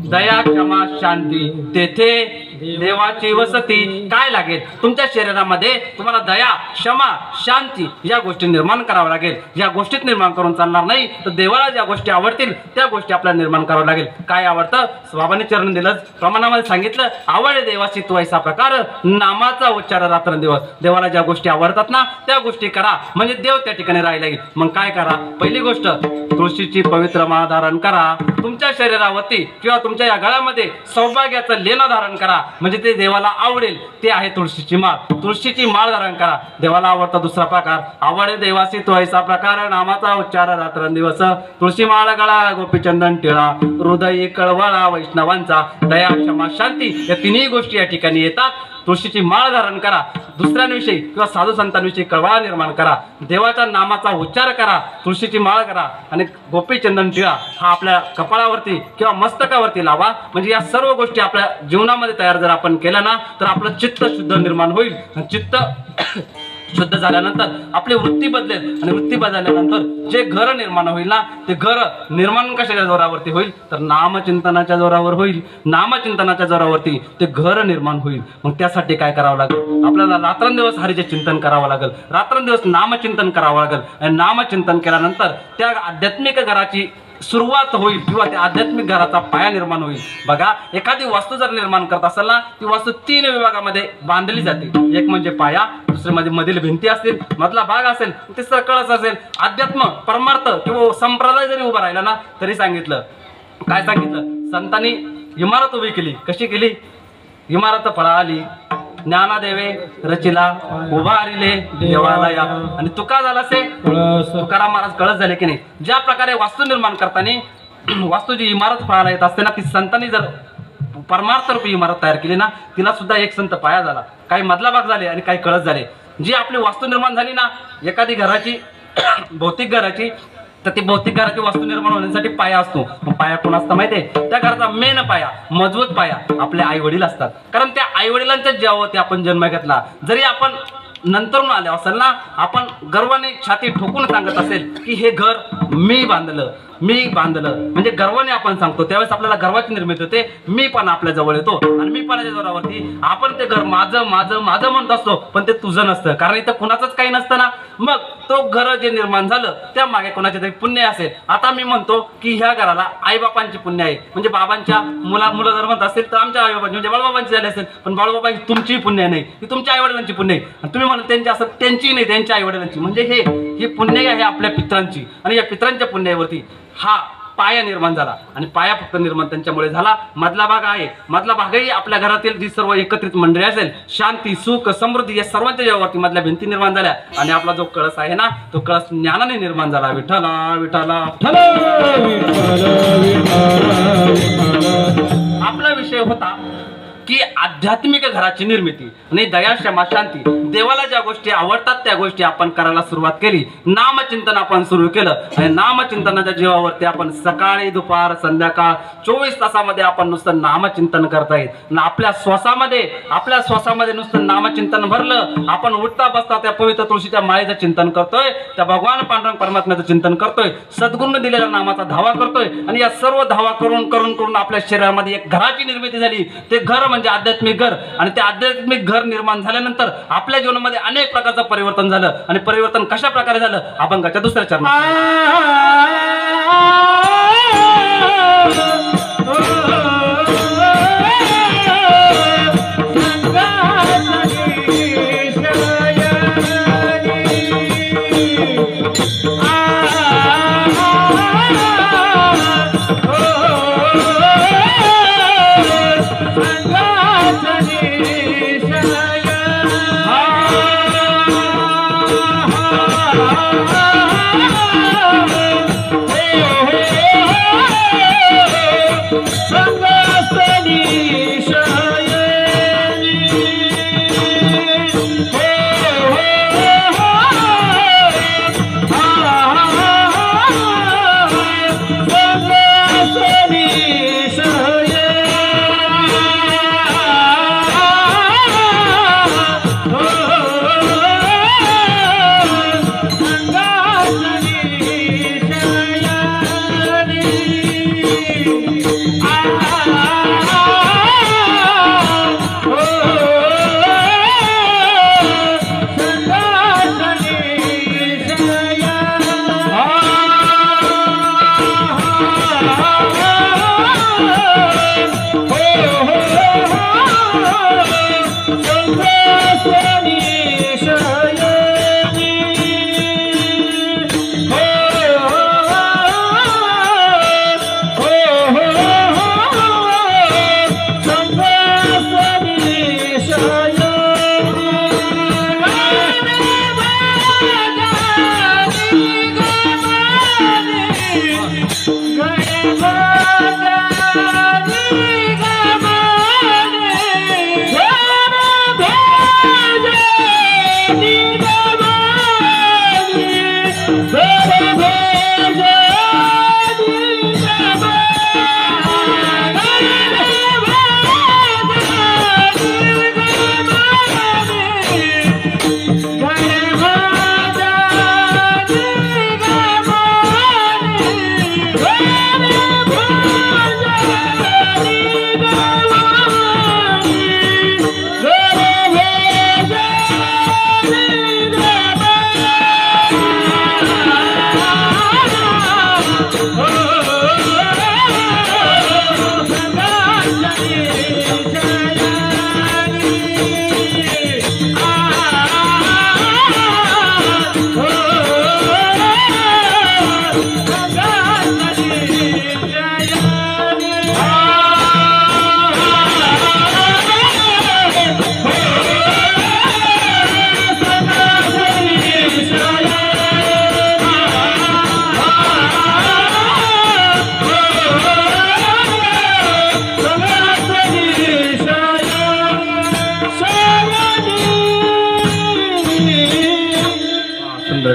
दया, क्षमा, शांती. तेथे देवाची वसती. काय लागेल? तुमच्या शरीरामध्ये तुम्हाला दया, क्षमा, शांती या गोष्टी निर्माण कराव्या लागेल. या गोष्टीत निर्माण करून चालणार नाही. तर देवाला ज्या गोष्टी आवडतील त्या गोष्टी आपल्याला निर्माण कराव्या लागेल. काय आवडतं? स्वाभाने चरण दिलं, प्रमाणामध्ये सांगितलं. आवडे देवाची तो ऐसा प्रकार नामाचा उच्चार रात्रंदिवस. देवाला ज्या गोष्टी आवडतात ना त्या गोष्टी करा म्हणजे देव त्या ठिकाणी राहायला येईल. मग काय करा? पहिली गोष्ट तुळशीची पवित्र माळ धारण करा. तुमच्या शरीरावरती किंवा तुमच्या या गळ्यामध्ये सौभाग्याचं लेणं धारण करा म्हणजे ते देवाला आवडेल. ते आहे तुळशीची माळ. तुळशीची माळ धारण करा. देवाला आवडता दुसरा प्रकार आवडे देवासी तो ऐसा प्रकार नामाचा उच्चार रात्रंदिवस. तुळशी माळ गळा गोपीचंदन टिळा हृदय कळवळा वैष्णवांचा. दया, क्षमा, शांती या 3ही गोष्टी या ठिकाणी येतात. तुळशीची माळ धारण करा. दुसऱ्यांविषयी किंवा साधू संतांविषयी कळवळा निर्माण करा. देवाच्या नामाचा उच्चार करा. तुळशीची माळ करा आणि गोपीचंदन टिळा हा आपल्या कपाळावरती किंवा मस्तकावरती लावा. म्हणजे या सर्व गोष्टी आपल्या जीवनामध्ये तयार जर आपण केल्या ना तर आपलं चित्त शुद्ध निर्माण होईल. चित्त शुद्ध झाल्यानंतर आपली वृत्ती बदलेल आणि वृत्ती बदलल्यानंतर जे घर निर्माण होईल ना ते घर निर्माण कशाच्या जोरावरती होईल? तर नामचिंतनाच्या जोरावर होईल. नामचिंतनाच्या जोरावरती ते घर निर्माण होईल. मग त्यासाठी काय करावं लागेल? आपल्याला रात्रंदिवस हरीचे चिंतन करावं लागेल. रात्रंदिवस नामचिंतन करावं लागेल. आणि नामचिंतन केल्यानंतर त्या आध्यात्मिक घराची सुरुवात होईल किंवा त्या आध्यात्मिक घराचा पाया निर्माण होईल. बघा, एखादी वास्तू जर निर्माण करत असेल ना, ती वास्तू 3 विभागामध्ये बांधली जाते. एक म्हणजे पाया, दुसरे म्हणजे मधील भिंती असतील, मधला भाग असेल, तिसरा कळस असेल. अध्यात्म, परमार्थ किंवा संप्रदाय जरी उभा राहिला ना तरी सांगितलं, काय सांगितलं संतांनी? इमारत उभी केली. कशी केली? इमारत फळाली ज्ञानादेवे रचिला उभा हरिले देवालया. आणि तुका झाला से तुकाराम महाराज कळस झाले की नाही. ज्या प्रकारे वास्तू निर्माण करताना वास्तू जी इमारत फळाला येत असते ना, ती संतांनी जर परमार्थ रूपी इमारत तयार केली ना, तिला सुद्धा एक संत पाया झाला, काही मधला भाग झाले आणि काही कळस झाले. जी आपली वास्तू निर्माण झाली ना एखादी घराची भौतिक घराची, तर ती भौतिक घराची वास्तू निर्माण होण्यासाठी पाया असतो. पाया कोण असतं माहितीये? त्या घराचा मेन पाया, मजबूत पाया आपले आई वडील असतात. कारण त्या आई वडिलांच्या जीवावरती आपण जन्म घेतला. जरी आपण नंतरून आले असेल ना, आपण गर्वाने छाती ठोकून सांगत असेल की हे घर मी बांधलं, मी बांधलं, म्हणजे गर्वाने आपण सांगतो. त्यावेळेस आपल्याला गर्वाची निर्मिती होते. मी पण आपल्या जवळ येतो आणि मी पणाच्या जोरावरती आपण ते घर माझं माझं माझं म्हणत असतो, पण ते तुझं नसतं. कारण इथं कुणाचंच काही नसतं ना. मग तो घर जे निर्माण झालं त्या मागे कोणाचे तरी पुण्य असेल. आता मी म्हणतो की ह्या घराला आईबापांची पुण्य आहे. म्हणजे बाबांच्या मुलं जर म्हणत असेल तर आमच्या आईबाबांची म्हणजे बाळबाबांची झाली असेल, पण बाळबाबांची तुमची पुण्य नाही, ही तुमच्या आईवडिलांची पुण्य आहे. आणि तुम्ही म्हणत त्यांची असं त्यांची नाही, त्यांच्या आईवडिलांची. म्हणजे हे पुण्य आहे आपल्या पित्रांची. आणि या पित्रांच्या पुण्यावरती हा पाया निर्माण झाला. आणि पाया फक्त निर्माण त्यांच्यामुळे झाला. मधला भाग आहे, मधला भागही आपल्या घरातील जी सर्व एकत्रित मंडळी असेल, शांती सुख समृद्धी या सर्वांच्या जीवावरती मधल्या भिंती निर्माण झाल्या. आणि आपला जो कळस आहे ना, तो कळस ज्ञानाने निर्माण झाला. विठ्ठला विठ्ठला आपला विषय होता की आध्यात्मिक घराची निर्मिती आणि दया क्षमा शांती. देवाला ज्या गोष्टी आवडतात त्या गोष्टी आपण करायला सुरुवात केली. नामचिंतन आपण सुरू केलं आणि नामचिंतनाच्या जीवावरती आपण सकाळी दुपार संध्याकाळ 24 तासामध्ये आपण नुसतं नामचिंतन करता येत. आपल्या श्वासामध्ये नुसतं नामचिंतन भरलं. आपण उठता बसता त्या पवित्र तुळशीच्या माळेचं चिंतन करतोय, त्या भगवान पांडुरंग परमात्म्याचं चिंतन करतोय, सद्गुरूने दिलेल्या नामाचा धावा करतोय. आणि या सर्व धावा करून करून करून आपल्या शरीरामध्ये एक घराची निर्मिती झाली. ते घर म्हणजे आध्यात्मिक घर. आणि ते आध्यात्मिक घर निर्माण झाल्यानंतर आपल्या जीवनामध्ये अनेक प्रकारचं परिवर्तन झालं. आणि परिवर्तन कशा प्रकारे झालं? अभंगाच्या दुसऱ्या चरणात.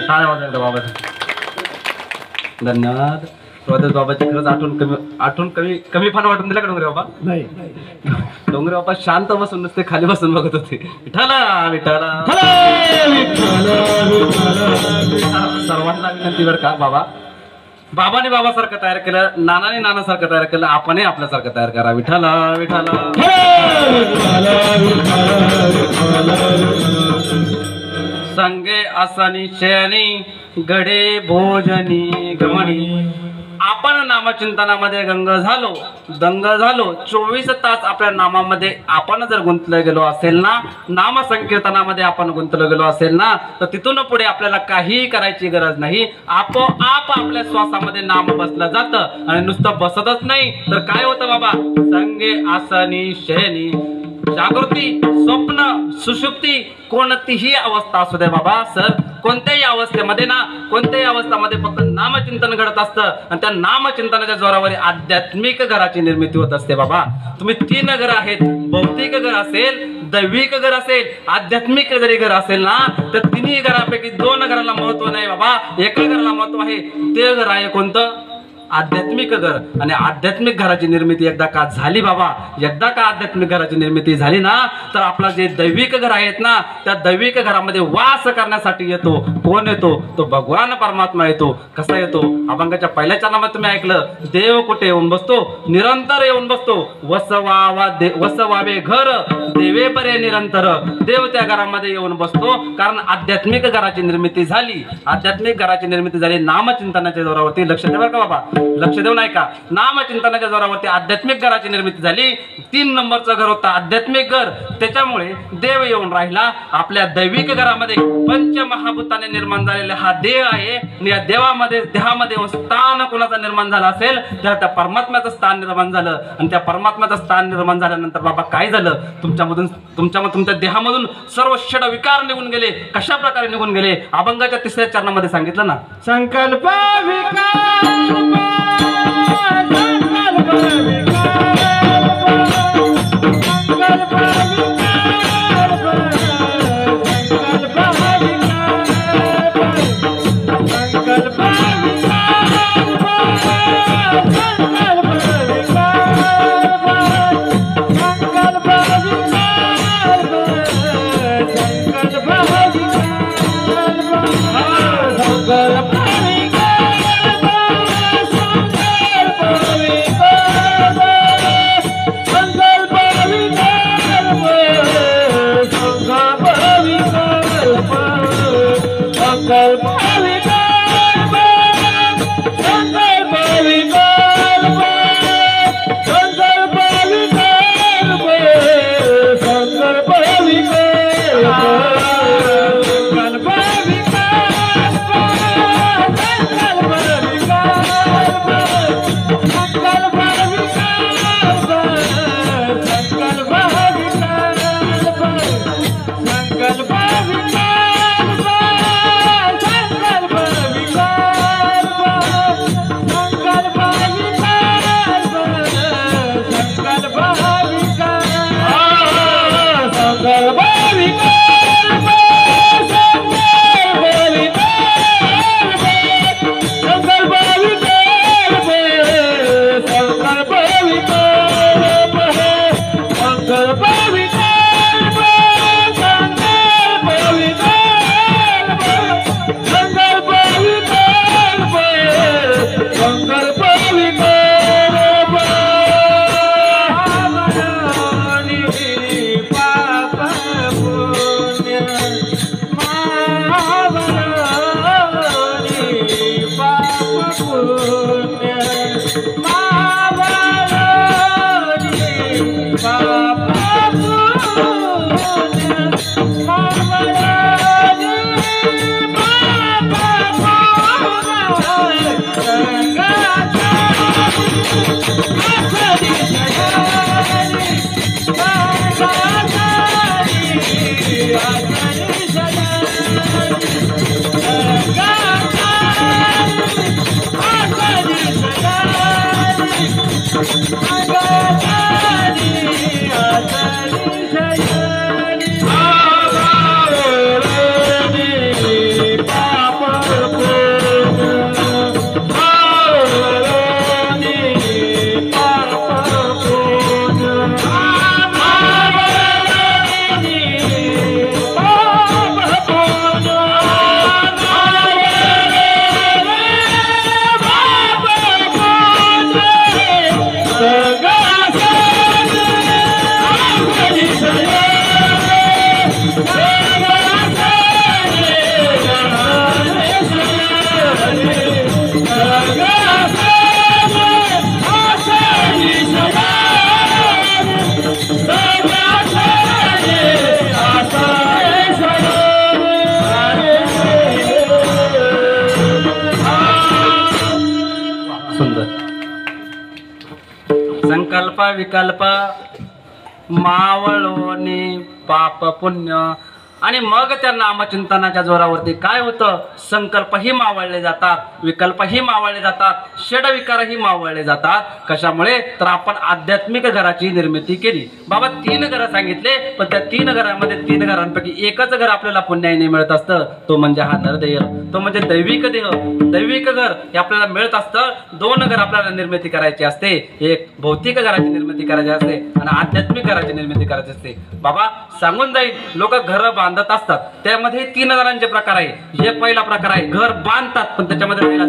टाळ्या वाजवा एकदा बाबा. धन्यवाद. प्रदेश बाबाची खरंच आठवण कमी फार वाटून दिला का डोंगरे बाबा? नाही. डोंगरे बाबा शांत बसून नसते, खाली बसून बघत होते. विठाला विठाला. सर्वांना विनंती बरं का बाबा, बाबाने बाबासारखं तयार केलं, नानाने नानासारखं तयार केलं, आपणही आपल्यासारखं तयार करा. विठाला विठाला. संगे आसनी शयनी गडे भोजनी गमणी. आपण नामचिंतनामध्ये दंग झालो 24 तास आपल्या नामामध्ये आपण जर गुंतलं गेलो असेल ना, नाम संकीर्तनामध्ये आपण गुंतलं गेलो असेल ना, तर तिथून पुढे आपल्याला काहीही करायची गरज नाही. आपोआप आपल्या श्वासामध्ये नाम बसलं जातं. आणि नुसतं बसतच नाही तर काय होतं बाबा? संगे आसनी शयनी, जागृती, स्वप्न, सुषुप्ती, कोणतीही अवस्था असू दे बाबा सर, कोणत्याही अवस्थेमध्ये फक्त नामचिंतन घडत असतं. आणि त्या नामचिंतनाच्या जोरावर आध्यात्मिक घराची निर्मिती होत असते बाबा. तुम्ही 3 घर आहेत, भौतिक घर असेल, दैविक घर असेल, आध्यात्मिक जरी घर असेल ना, तर 3 घरापैकी 2 घराला महत्व नाही बाबा, एका घराला महत्व आहे. ते घर आहे कोणतं? आध्यात्मिक घर. आणि आध्यात्मिक घराची निर्मिती एकदा का झाली बाबा, एकदा का आध्यात्मिक घराची निर्मिती झाली ना, तर आपला जे दैविक घर आहेत ना, त्या दैविक घरामध्ये वास करण्यासाठी येतो. कोण येतो? तो भगवान परमात्मा येतो. कसा येतो? अभंगाच्या पहिल्या चरणामध्ये तुम्ही ऐकलं, देव कुठे येऊन बसतो? निरंतर येऊन बसतो. वसवावे घर देवे परे निरंतर. देव त्या घरामध्ये येऊन बसतो, कारण आध्यात्मिक घराची निर्मिती झाली. आध्यात्मिक घराची निर्मिती झाली नामचिंतनाच्या जोरावरती. लक्ष ठेवा का बाबा, लक्ष देऊ नाही का? नामचिंतनाच्या जोरावरती आध्यात्मिक घराची निर्मिती झाली. 3 नंबरचं घर होतं आध्यात्मिक घर. त्याच्यामुळे देव येऊन राहिला. आपल्या दैविक घरामध्ये पंचमहाभूताने निर्माण झालेला हा देह आहे. आणि या देहामध्ये स्थान कोणाचं निर्माण झालं असेल, तर त्या परमात्म्याचं स्थान निर्माण झालं. आणि त्या परमात्म्याचं स्थान निर्माण झाल्यानंतर बाबा काय झालं? तुमच्या देहामधून सर्व षड विकार निघून गेले. कशा प्रकारे निघून गेले? अभंगाच्या 3ऱ्या चरणामध्ये सांगितलं ना. संकल्प विकल्प मावळोनी पाप पुण्य आणि मग त्या नामचिंतनाच्या जोरावरती काय होतं, संकल्पही मावळले जातात, विकल्पही मावळले जातात, षडविकारही मावळले जातात. कशामुळे तर आपण आध्यात्मिक घराची निर्मिती केली. बाबा 3 घरं सांगितले, पण त्या 3 घरांमध्ये 3 घरांपैकी एकच घर आपल्याला पुण्याने मिळत असतं, तो म्हणजे हा नरदेह, तो म्हणजे दैविक देह, दैविक घर हे आपल्याला मिळत असतं. 2 घर आपल्याला निर्मिती करायची असते, एक भौतिक घराची निर्मिती करायची असते आणि आध्यात्मिक घराची निर्मिती करायची असते. बाबा सांगून जाईल, लोक घर बांधत असतात, त्यामध्ये 3 घरांचे प्रकार आहे. एक पहिला प्रकार आहे घर बांधतात पण त्याच्यामध्ये राहायला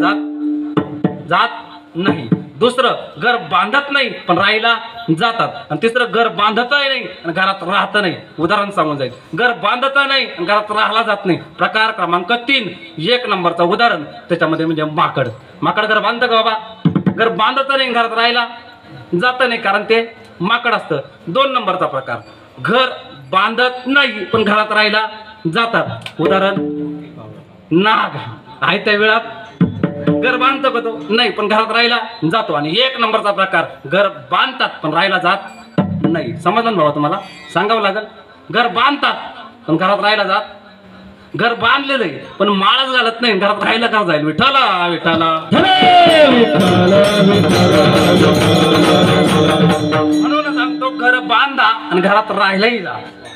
जात नाही. दुसरं घर बांधत नाही पण राहायला जातात. आणि तिसरं घर बांधतही नाही आणि घरात राहत नाही. उदाहरण सांगून जाईल, घर बांधत नाही आणि घरात राहायला जात नाही. प्रकार क्रमांक 3, 1 नंबरचं उदाहरण त्याच्यामध्ये म्हणजे माकड. माकड घर बांधतं का बाबा? घर बांधत नाही, घरात राहायला जात नाही, कारण ते माकड असतं. 2 नंबरचा प्रकार, घर बांधत नाही पण घरात राहायला जातात. उदाहरण नाग. आहे त्या वेळात घर बांधतो का तो? नाही, पण घरात राहायला जातो. आणि 1 नंबरचा प्रकार, घर बांधतात पण राहायला जात नाही. समजलं ना बाबा? तुम्हाला सांगावं लागेल. घर बांधतात पण घरात राहायला जात, घर बांधलेलं आहे पण माळच घालत नाही, घरात राहायला का जाईल? विठ्ठला विठ्ठला. म्हणून सांगतो, घर बांधा आणि घरात राहायलाही जा,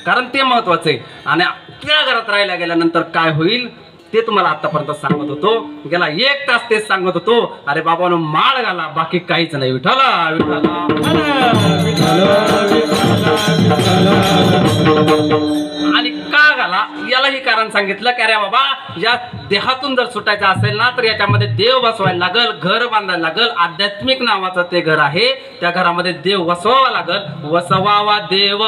कारण ते महत्वाचं आहे. आणि त्या घरात राहायला गेल्यानंतर काय होईल ते तुम्हाला आतापर्यंत सांगत होतो. गेला 1 तास तेच सांगत होतो. अरे बाबांनो, माळ घाला, बाकी काहीच नाही. विठ्ठला विठ्ठला. आणि का घाला यालाही कारण सांगितलं की अरे बाबा, या देहातून जर सुटायचं असेल ना तर याच्यामध्ये देव बसवायला लागल, घर बांधायला लागल. आध्यात्मिक नावाचं ते घर आहे, त्या घरामध्ये देव वसवावा लागल. वसवावा देव,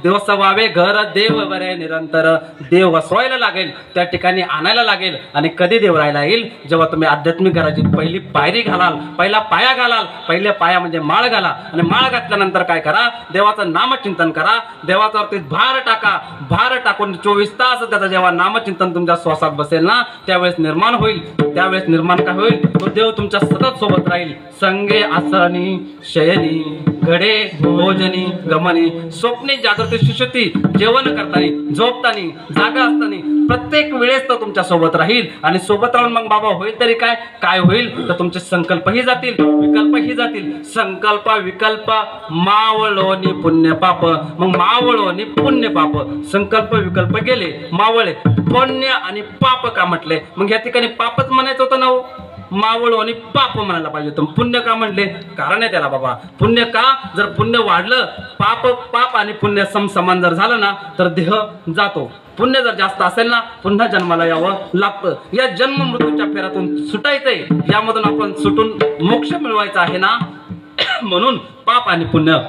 वसवावे घर देव बरे निरंतर. देव वसवायला लागेल, त्या ठिकाणी आणायला लागेल. आणि कधी देव राहायला येईल? जेव्हा तुम्ही आध्यात्मिक घराची पहिली पायरी घालाल, पहिला पाया घालाल. पहिले पाया म्हणजे माळ घाला. आणि माळ घातल्यानंतर काय करा? देवाचं नामचिंतन करा. देवाच्यावरती भार टाका. भार टाकून 24 तास त्याचं जेव्हा नामचिंतन तुमच्या श्वासात बसेल ना, त्यावेळेस निर्माण होईल. त्यावेळेस निर्माण काय होईल? तो देव तुमच्या सतत सोबत राहील. संगे आसनी शयनी घडे भोजनी गमनी स्वप्ने जागृती सुषुप्ती. जेवण करताना, झोपताना, जागा असताना, प्रत्येक वेळेस तो तुमच्या सोबत राहील. आणि सोबत राहून मग बाबा होईल तरी काय काय होईल? तर तुमचे संकल्पही जातील, विकल्पही जातील. संकल्प विकल्प मावळोनी पुण्य पाप. मग मावळोनी पुण्य पाप, संकल्प विकल्प गेले, मावळे. पुण्य आणि पाप का म्हटले? मग या ठिकाणी पापच म्हणायचं होतं ना हो. मावळो आणि पाप म्हणायला पाहिजे होतं. पुण्य का म्हणले? कारण आहे त्याला बाबा. पुण्य का? जर पुण्य वाढलं, पाप आणि पुण्य समान जर झालं ना तर देह जातो. पुण्य जर जास्त असेल ना, पुन्हा जन्माला यावं लागतं. या जन्म मृत्यूच्या फेऱ्यातून सुटायचंय, यामधून आपण सुटून मोक्ष मिळवायचा आहे ना. म्हणून पाप आणि पुण्य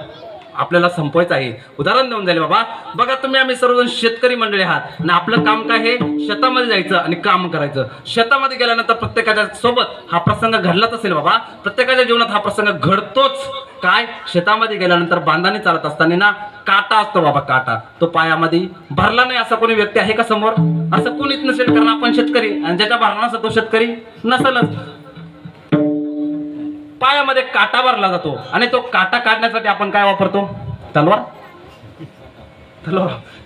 आपल्याला संपवायचं आहे. उदाहरण देऊन झाले बाबा. बघा तुम्ही, आम्ही सर्वजण शेतकरी मंडळी आहात आणि आपलं काम काय आहे? शेतामध्ये जायचं आणि काम करायचं. शेतामध्ये गेल्यानंतर प्रत्येकाच्या सोबत हा प्रसंग घडलाच असेल बाबा. प्रत्येकाच्या जीवनात हा प्रसंग घडतोच. काय? शेतामध्ये गेल्यानंतर बांधाने चालत असताना ना काटा असतो बाबा, काटा. तो पायामध्ये भरला नाही असा कोणी व्यक्ती आहे का समोर? असं कोणीच नसेल, कारण आपण शेतकरी. आणि ज्याच्या भरला नसेल तो शेतकरी नसेलच. पायामध्ये काटा भरला जातो आणि तो काटा काढण्यासाठी आपण काय वापरतो? तलवार.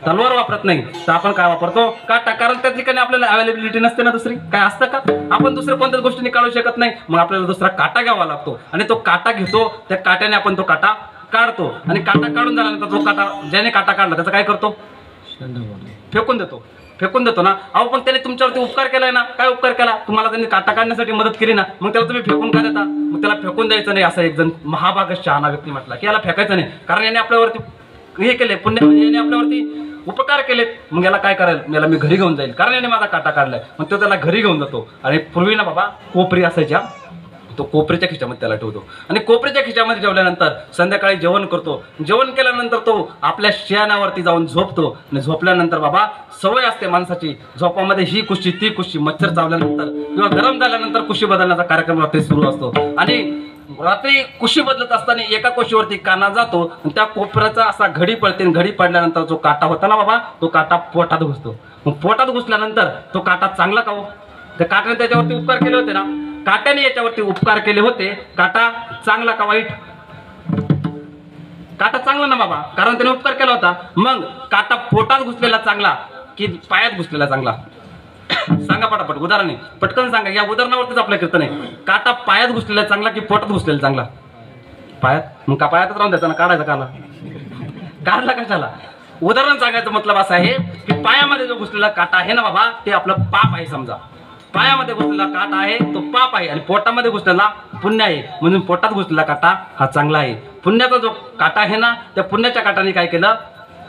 तलवार वापरत नाही तर आपण काय वापरतो? काटा. कारण त्या ठिकाणी आपल्याला अवेलेबिलिटी नसते ना, दुसरी काय असतं का? आपण दुसऱ्या कोणत्याच गोष्टी काढू शकत नाही. मग आपल्याला दुसरा काटा घ्यावा लागतो आणि तो काटा घेतो. त्या काट्याने आपण तो काटा काढतो. आणि काटा काढून झाल्यानंतर तो काटा, ज्याने काटा काढला त्याचा काय करतो? फेकून देतो. फेकून देतो ना. अहो पण त्याने तुमच्यावरती उपकार केलाय ना. काय उपकार केला? तुम्हाला त्यांनी काटा काढण्यासाठी मदत केली ना, मग त्याला तुम्ही फेकून का देता? मग त्याला फेकून द्यायचं नाही. असं एक जण महाभाग शहाणा व्यक्ती म्हटला की याला फेकायचं नाही, कारण याने आपल्यावरती हे केले, पुण्य म्हणजे याने आपल्यावरती उपकार केलेत. मग याला काय करेल? याला मी घरी घेऊन जाईल, कारण याने माझा काटा काढलाय. मग तो त्याला घरी घेऊन जातो. आणि पूर्वी ना बाबा कोपरी असायच्या, तो कोपरीच्या खिच्यामध्ये त्याला ठेवतो. आणि कोपरीच्या खिच्यामध्ये ठेवल्यानंतर संध्याकाळी जेवण करतो. जेवण केल्यानंतर तो आपल्या शेणावरती जाऊन झोपतो. आणि झोपल्यानंतर बाबा सवय असते माणसाची, झोपामध्ये ही कुशी ती कुशी, मच्छर चावल्यानंतर किंवा गरम झाल्यानंतर कुशी बदलण्याचा कार्यक्रम रात्री सुरू असतो. आणि रात्री कुशी बदलत असताना एका कुशीवरती काना जातो आणि त्या कोपऱ्याचा असा घडी पडते. घडी पडल्यानंतर जो काटा होता ना बाबा, तो काटा पोटात घुसतो. मग पोटात घुसल्यानंतर तो काटा चांगला का हो? त्या काट्याने त्याच्यावरती उपकार केले होते ना, काट्याने याच्यावरती उपकार केले होते. काटा चांगला का वाईट? काटा चांगला ना बाबा, कारण त्याने उपकार केला होता. मग काटा पोटात घुसलेला चांगला की पायात घुसलेला चांगला? सांगा पटापट, उदाहरण आहे, पटकन सांगा. या उदाहरणावरतीच आपलं कीर्तन आहे. काटा पायात घुसलेला चांगला की पोटात घुसलेला चांगला? पायात. मग का पायातच राहून द्यायचा ना, काढायचा काला? काढला कशाला? उदाहरण सांगायचं मतलब असं आहे की पायामध्ये जो घुसलेला काटा आहे ना बाबा, ते आपलं पाप आहे. समजा पायामध्ये घुसलेला काटा आहे तो पाप आहे, आणि पोटामध्ये घुसलेला पुण्य आहे. म्हणून पोटात घुसलेला काटा हा चांगला आहे. पुण्याचा जो काटा आहे ना, त्या पुण्याच्या काटाने काय केलं?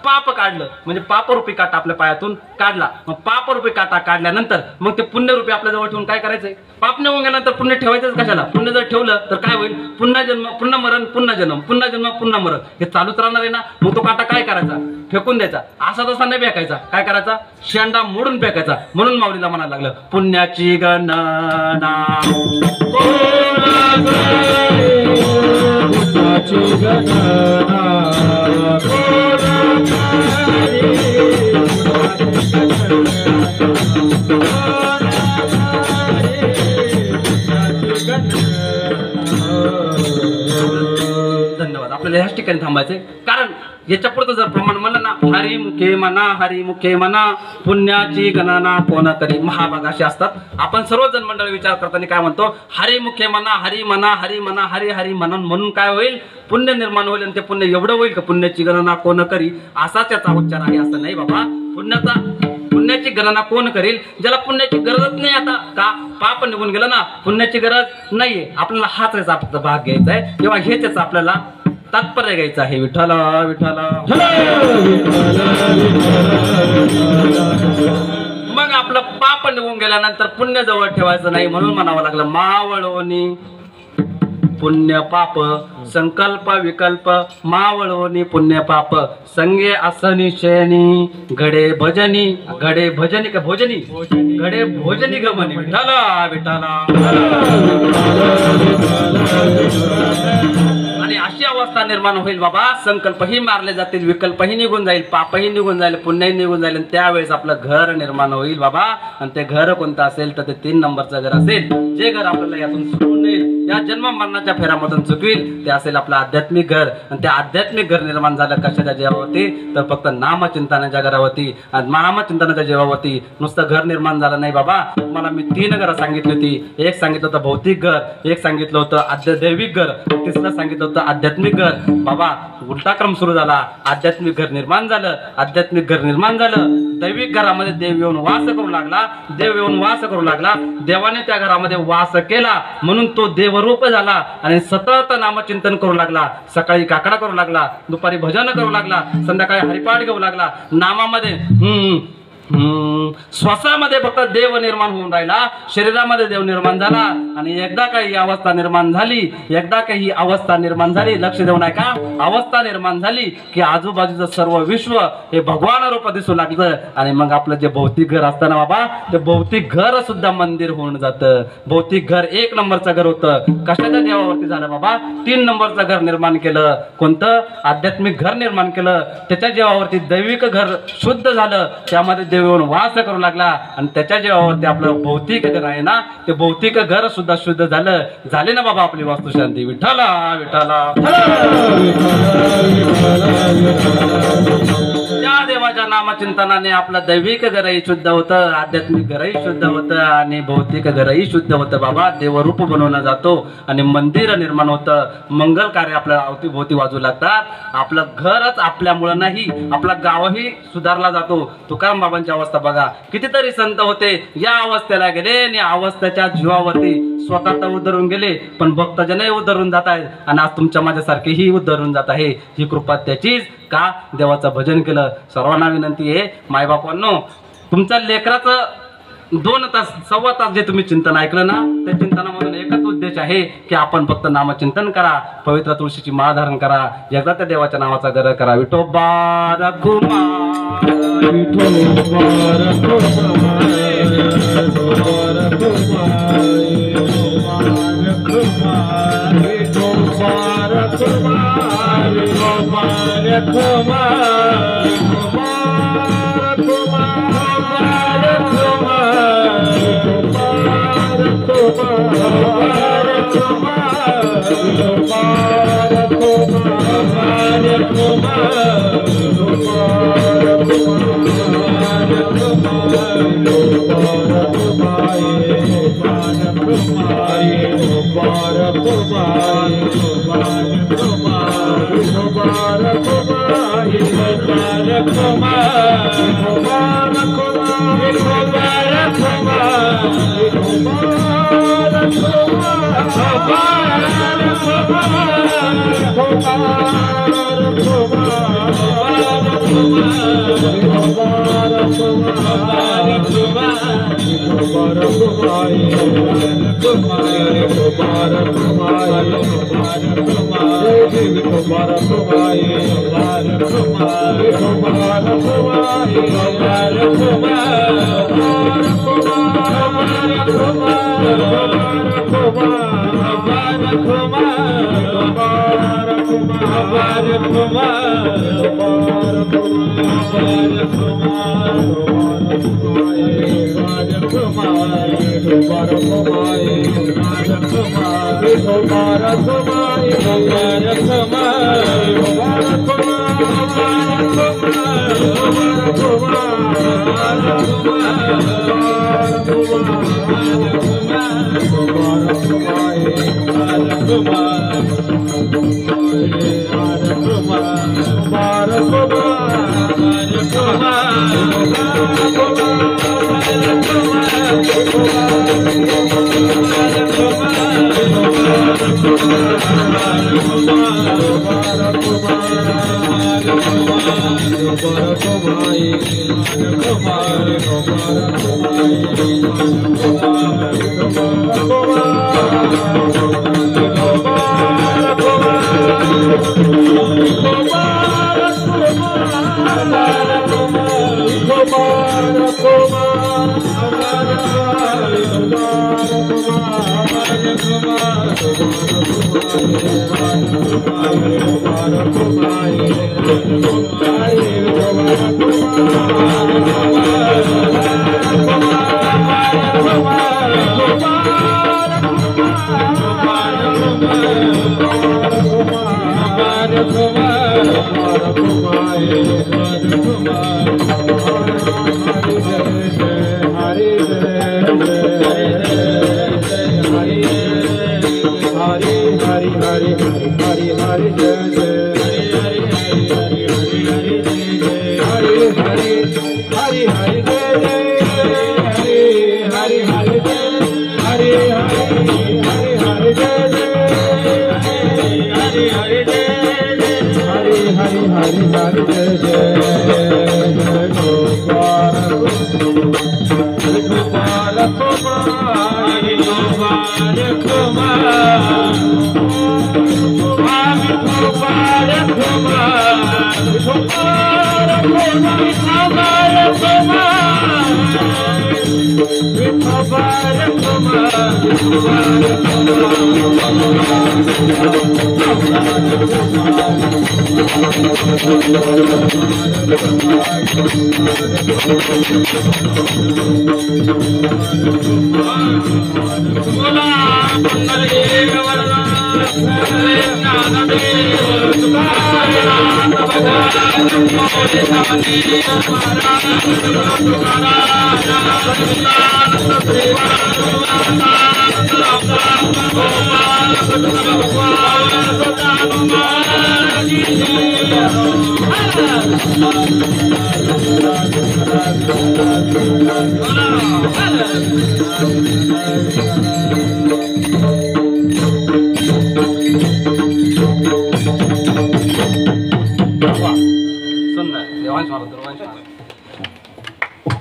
पाप काढलं. म्हणजे पापरूपी काटा आपल्या पायातून काढला. मग पापरूपी काटा काढल्यानंतर मग ते पुण्यरूपी आपल्या जवळ ठेवून काय करायचंय? पाप निघून गेल्यानंतर पुण्य ठेवायचंच कशाला? पुण्य जर ठेवलं तर काय होईल? पुन्हा जन्म, पुन्हा मरण, पुन्हा जन्म, पुन्हा जन्म, पुन्हा मरण, हे चालूच राहणार आहे ना. मग तो काटा काय करायचा? फेकून द्यायचा. असा तसा नाही फेकायचा. काय करायचा? शेंडा मोडून फेकायचा. म्हणून माऊलीला म्हणायला लागलं, पुण्याची गणना पुण्याची गणना धन्यवाद. आपल्याला ह्याच ठिकाणी थांबायचंय, कारण याच्या पुढचं जर प्रमाण म्हणलं ना, हरिमुखे म्हणा, हरिमुखे म्हणा, पुण्याची गणना कोण करी. महाभाग असे असतात. आपण सर्वजण मंडळ विचार करताना काय म्हणतो? हरिमुखे म्हणा, हरी म्हणा, हरी म्हणा, हरी हरी म्हणून म्हणून काय होईल? पुण्य निर्माण होईल. आणि ते पुण्य एवढं होईल का पुण्याची गणना कोण करी, असाच याचा उच्चार आहे. असं नाही बाबा. पुण्याची गणना कोण करील? ज्याला पुण्याची गरजच नाही. आता का पाप निघून गेलं ना, पुण्याची गरज नाहीये. आपल्याला हाच याचा भाग घ्यायचा आहे, तेव्हा हेच याचा आपल्याला तात्पर्य घ्यायचं आहे. विठ्ठल विठ्ठल. मग आपलं पाप निघून गेल्यानंतर पुण्य जवळ ठेवायचं नाही. म्हणून म्हणावं लागलं, मावळोनी पुण्य पाप संकल्प विकल्प, मावळोनी पुण्य पाप संगे आसनी शयनी, घडे भजनी, घडे भजनी का भोजनी, घडे भोजनी गमनी. विठ्ठला विठ्ठला. आणि अशी अवस्था निर्माण होईल बाबा, संकल्पही मारले जातील, विकल्पही निघून जाईल, पापही निघून जाईल, पुण्यही निघून जाईल. आणि त्यावेळेस आपलं घर निर्माण होईल बाबा. आणि ते घर कोणतं असेल तर ते 3 नंबरचं घर असेल. जे घर आपल्याला यातून सुटून येईल, या जन्म मरणाच्या फेऱ्यामधून चुकविल, ते असेल आपलं आध्यात्मिक घर. आणि ते आध्यात्मिक घर निर्माण झालं कशाच्या जीवावरती? तर फक्त नामचिंतनाच्या घरावरती. आणि नामचिंतनाच्या जीवावरती नुसतं घर निर्माण झालं नाही बाबा. मला मी 3 घरं सांगितली होती. एक सांगितलं होतं भौतिक घर, एक सांगितलं होतं दैविक घर, तिसरं सांगितलं होतं आध्यात्मिक घर. बाबा उलटा क्रम सुरू झाला. आध्यात्मिक घर निर्माण झालं, आध्यात्मिक घर निर्माण झालं. दैविक घरामध्ये देव येऊन वास करू लागला, देव येऊन वास करू लागला. देवाने त्या घरामध्ये वास केला म्हणून तो देवरूप झाला. आणि सतत नामचिंतन करू लागला. सकाळी काकडा करू लागला, दुपारी भजन करू लागला, संध्याकाळी हरिपाठ घेऊ लागला. नामामध्ये श्वासामध्ये फक्त देव निर्माण होऊन राहिला, शरीरामध्ये देव निर्माण झाला. आणि एकदा काही अवस्था निर्माण झाली, एकदा काही अवस्था निर्माण झाली, लक्ष देऊ नये का, अवस्था निर्माण झाली की आजूबाजूचं सर्व विश्व हे भगवान रूप दिसू लागतं. आणि मग आपलं जे भौतिक घर असतं ना बाबा, ते भौतिक घर सुद्धा मंदिर होऊन जातं. भौतिक घर 1 नंबरचं घर होतं. कशाच्या देवावरती झालं बाबा? 3 नंबरचं घर निर्माण केलं. कोणतं? आध्यात्मिक घर निर्माण केलं. त्याच्या जीवावरती दैविक घर शुद्ध झालं. त्यामध्ये देव येऊन वास करू लागला. आणि त्याच्या जीवावरती आपलं भौतिक घर आहे ना, ते भौतिक घर सुद्धा शुद्ध झालं. झाले ना बाबा आपली वास्तुशांती. विठ्ठला विठ्ठला. त्या देवाच्या नामचिंतनाने आपलं दैविक घरही शुद्ध होतं, आध्यात्मिक घरही शुद्ध होतं, आणि भौतिक घरही शुद्ध होतं बाबा. देवरूप बनवला जातो आणि मंदिर निर्माण होतं. मंगल कार्य आपल्या अवतीभोवती वाजू लागतात. आपलं घरच आपल्यामुळं नाही, आपला गावही सुधारला जातो. तुकाराम बाबांची अवस्था बघा. कितीतरी संत होते, या अवस्थेला गेले आणि अवस्थेच्या जीवावरती स्वतः तर उद्धरून गेले, पण भक्तजनही उद्धरून जात आहेत. आणि आज तुमच्या माझ्यासारखेही उद्धरून जात आहे. ही कृपा त्याचीच का देवाचं भजन केलं. सर्वांना विनंती आहे, मायबापांनो, तुमच्या लेकराचं 2 तास 1.25 तास जे तुम्ही चिंतन ऐकलं ना, त्या चिंतनामधून एकच उद्देश आहे की आपण फक्त नामचिंतन करा, पवित्र तुळशीची माळ धारण करा, एकदा त्या देवाच्या नावाचा गर करा. विठोबा रघुमा, Bye.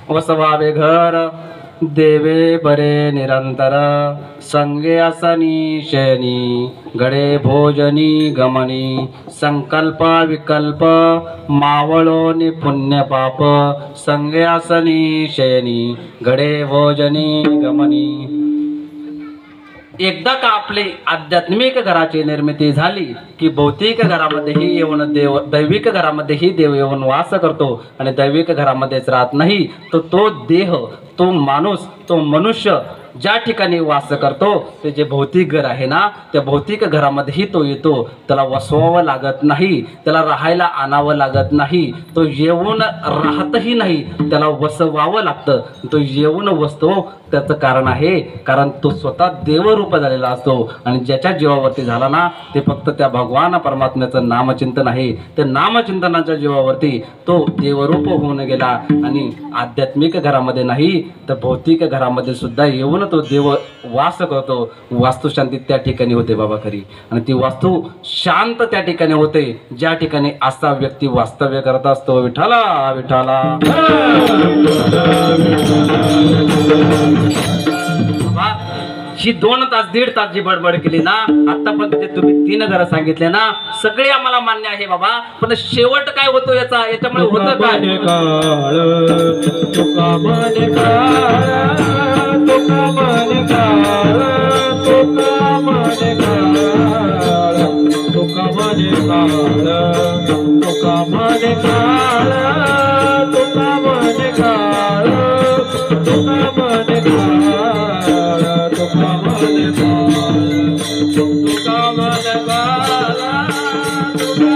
वसवावे घर देवे बरे निरंतर संगे असनी शयनी गडे भोजनी गमनी संकल्प विकल्प मावळोनी पुण्य पाप संगे असनी शयनी गडे भोजनी गमनी। एकदा का आपली आध्यात्मिक घराची निर्मिती झाली की भौतिक घरामध्येही येऊन देव दैविक घरामध्येही देव येऊन वास करतो आणि दैविक घरामध्येच राहत नाही तो देह तो माणूस तो मनुष्य ज्या ठिकाणी वास करतो ते जे भौतिक घर आहे ना त्या भौतिक घरामध्येही तो येतो। त्याला वसवावं लागत नाही, त्याला राहायला आणावं लागत नाही, तो येऊन राहतही नाही, त्याला वसवावं लागतं। तो येऊन वसतो त्याचं कारण आहे कारण तो स्वतः देवरूप झालेला असतो आणि ज्याच्या जीवावरती झाला ना ते फक्त त्या भगवान परमात्म्याचं नामचिंतन आहे। त्या नामचिंतनाच्या जीवावरती तो देवरूप होऊन गेला आणि आध्यात्मिक घरामध्ये नाही तर भौतिक घरामध्ये सुद्धा येऊन तो देव वास करतो। वास्तुशांती त्या ठिकाणी होते बाबा खरी आणि ती वास्तू शांत त्या ठिकाणी होते ज्या ठिकाणी असा व्यक्ती वास्तव्य करत असतो। विठ्ठला विठ्ठला ही 2 तास 1.5 तास जी बडबड केली ना, आतापर्यंत तुम्ही 3 घरं सांगितले ना, सगळे आम्हाला मान्य आहे बाबा, पण शेवट काय होतो याच्यामुळे होतं काय? तुका म्हणे काळ, तुका म्हणे काळ, तुका म्हणे काळ, तुका म्हणे काळ, तुका म्हणे काळ, तुका म्हणे काळ, तुका म्हणे काळ, तुका म्हणे काळ, तुका म्हणे काळ, तुका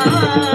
Ah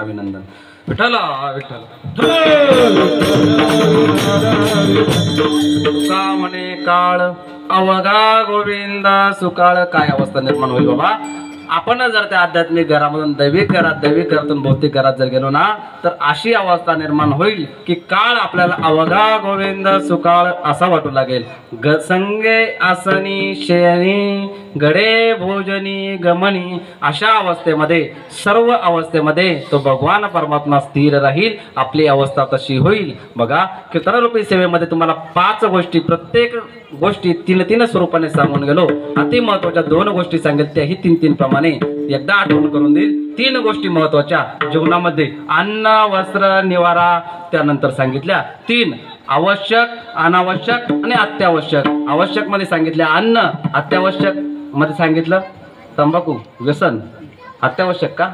अभिनंदन. विठ्ठल विठ्ठल. तुका म्हणे काळ अवघा गोविंद सुकाळ. काय अवस्था निर्माण होईल बाबा आपण जर त्या आध्यात्मिक घरामधून दैविक घरातून भौतिक घरात जर गेलो ना तर अशी अवस्था निर्माण होईल की काळ आपल्याला अवघा गोविंद सुकाळ असा वाटू लागेल. संगे आसनी शयनी गडे भोजनी गमनी अशा अवस्थेमध्ये सर्व अवस्थेमध्ये तो भगवान परमात्मा स्थिर राहील. आपली अवस्था तशी होईल. बघा कीर्तनरूपी सेवेमध्ये तुम्हाला 5 गोष्टी प्रत्येक गोष्टी 3 स्वरूपाने सांगून गेलो. अति महत्वाच्या 2 गोष्टी सांगितल्या त्याही 3 प्रमाणे एकदा आठवण करून देईल. 3 गोष्टी महत्वाच्या जीवनामध्ये अन्न वस्त्र निवारा त्यानंतर सांगितल्या. 3 आवश्यक अनावश्यक आणि अत्यावश्यक. आवश्यक मध्ये सांगितले अन्न, अत्यावश्यक मध्ये सांगितलं तंबाखू व्यसन. अत्यावश्यक का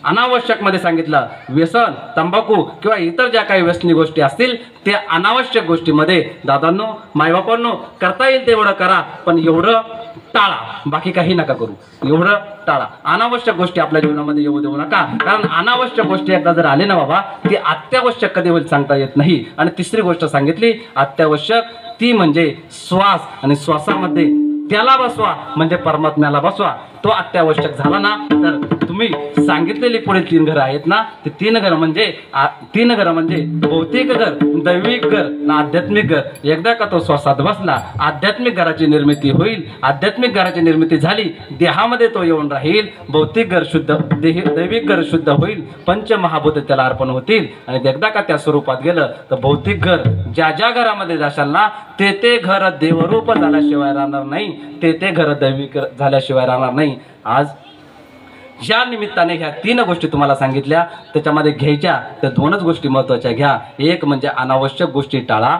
अनावश्यक मध्ये सांगितलं व्यसन तंबाखू किंवा इतर ज्या काही व्यसनी गोष्टी असतील त्या अनावश्यक गोष्टीमध्ये दादांनो मायबापांनो करता येईल तेवढं करा पण एवढं टाळा. बाकी काही नका करू. एवढं टाळा. अनावश्यक गोष्टी आपल्या जीवनामध्ये येऊ देऊ नका. कारण अनावश्यक गोष्टी एकदा जर आले ना बाबा ती अत्यावश्यक कधी होईल सांगता येत नाही. आणि 3री गोष्ट सांगितली अत्यावश्यक ती म्हणजे श्वास. आणि श्वासामध्ये त्याला बसवा म्हणजे परमात्म्याला बसवा. तो अत्यावश्यक झाला ना तर तुम्ही सांगितलेली पुढे 3 घरं आहेत ना ते 3 घरं म्हणजे भौतिक घर दैविक घर ना आध्यात्मिक घर. एकदा का तो श्वासात बसला आध्यात्मिक घराची निर्मिती होईल. आध्यात्मिक घराची निर्मिती झाली देहामध्ये तो येऊन राहील. भौतिक घर शुद्ध दैविक घर शुद्ध होईल. पंचमहाभूत त्याला अर्पण होतील. आणि एकदा का त्या स्वरूपात गेलं तर भौतिक घर ज्या घरामध्ये जाशाल ना ते घर देवरूप झाल्याशिवाय राहणार नाही. ते घर दैविक झाल्याशिवाय राहणार नाही. आज या निमित्ताने ह्या 3 गोष्टी तुम्हाला सांगितल्या त्याच्यामध्ये घ्यायच्या त्या 2च गोष्टी महत्वाच्या घ्या. एक म्हणजे अनावश्यक गोष्टी टाळा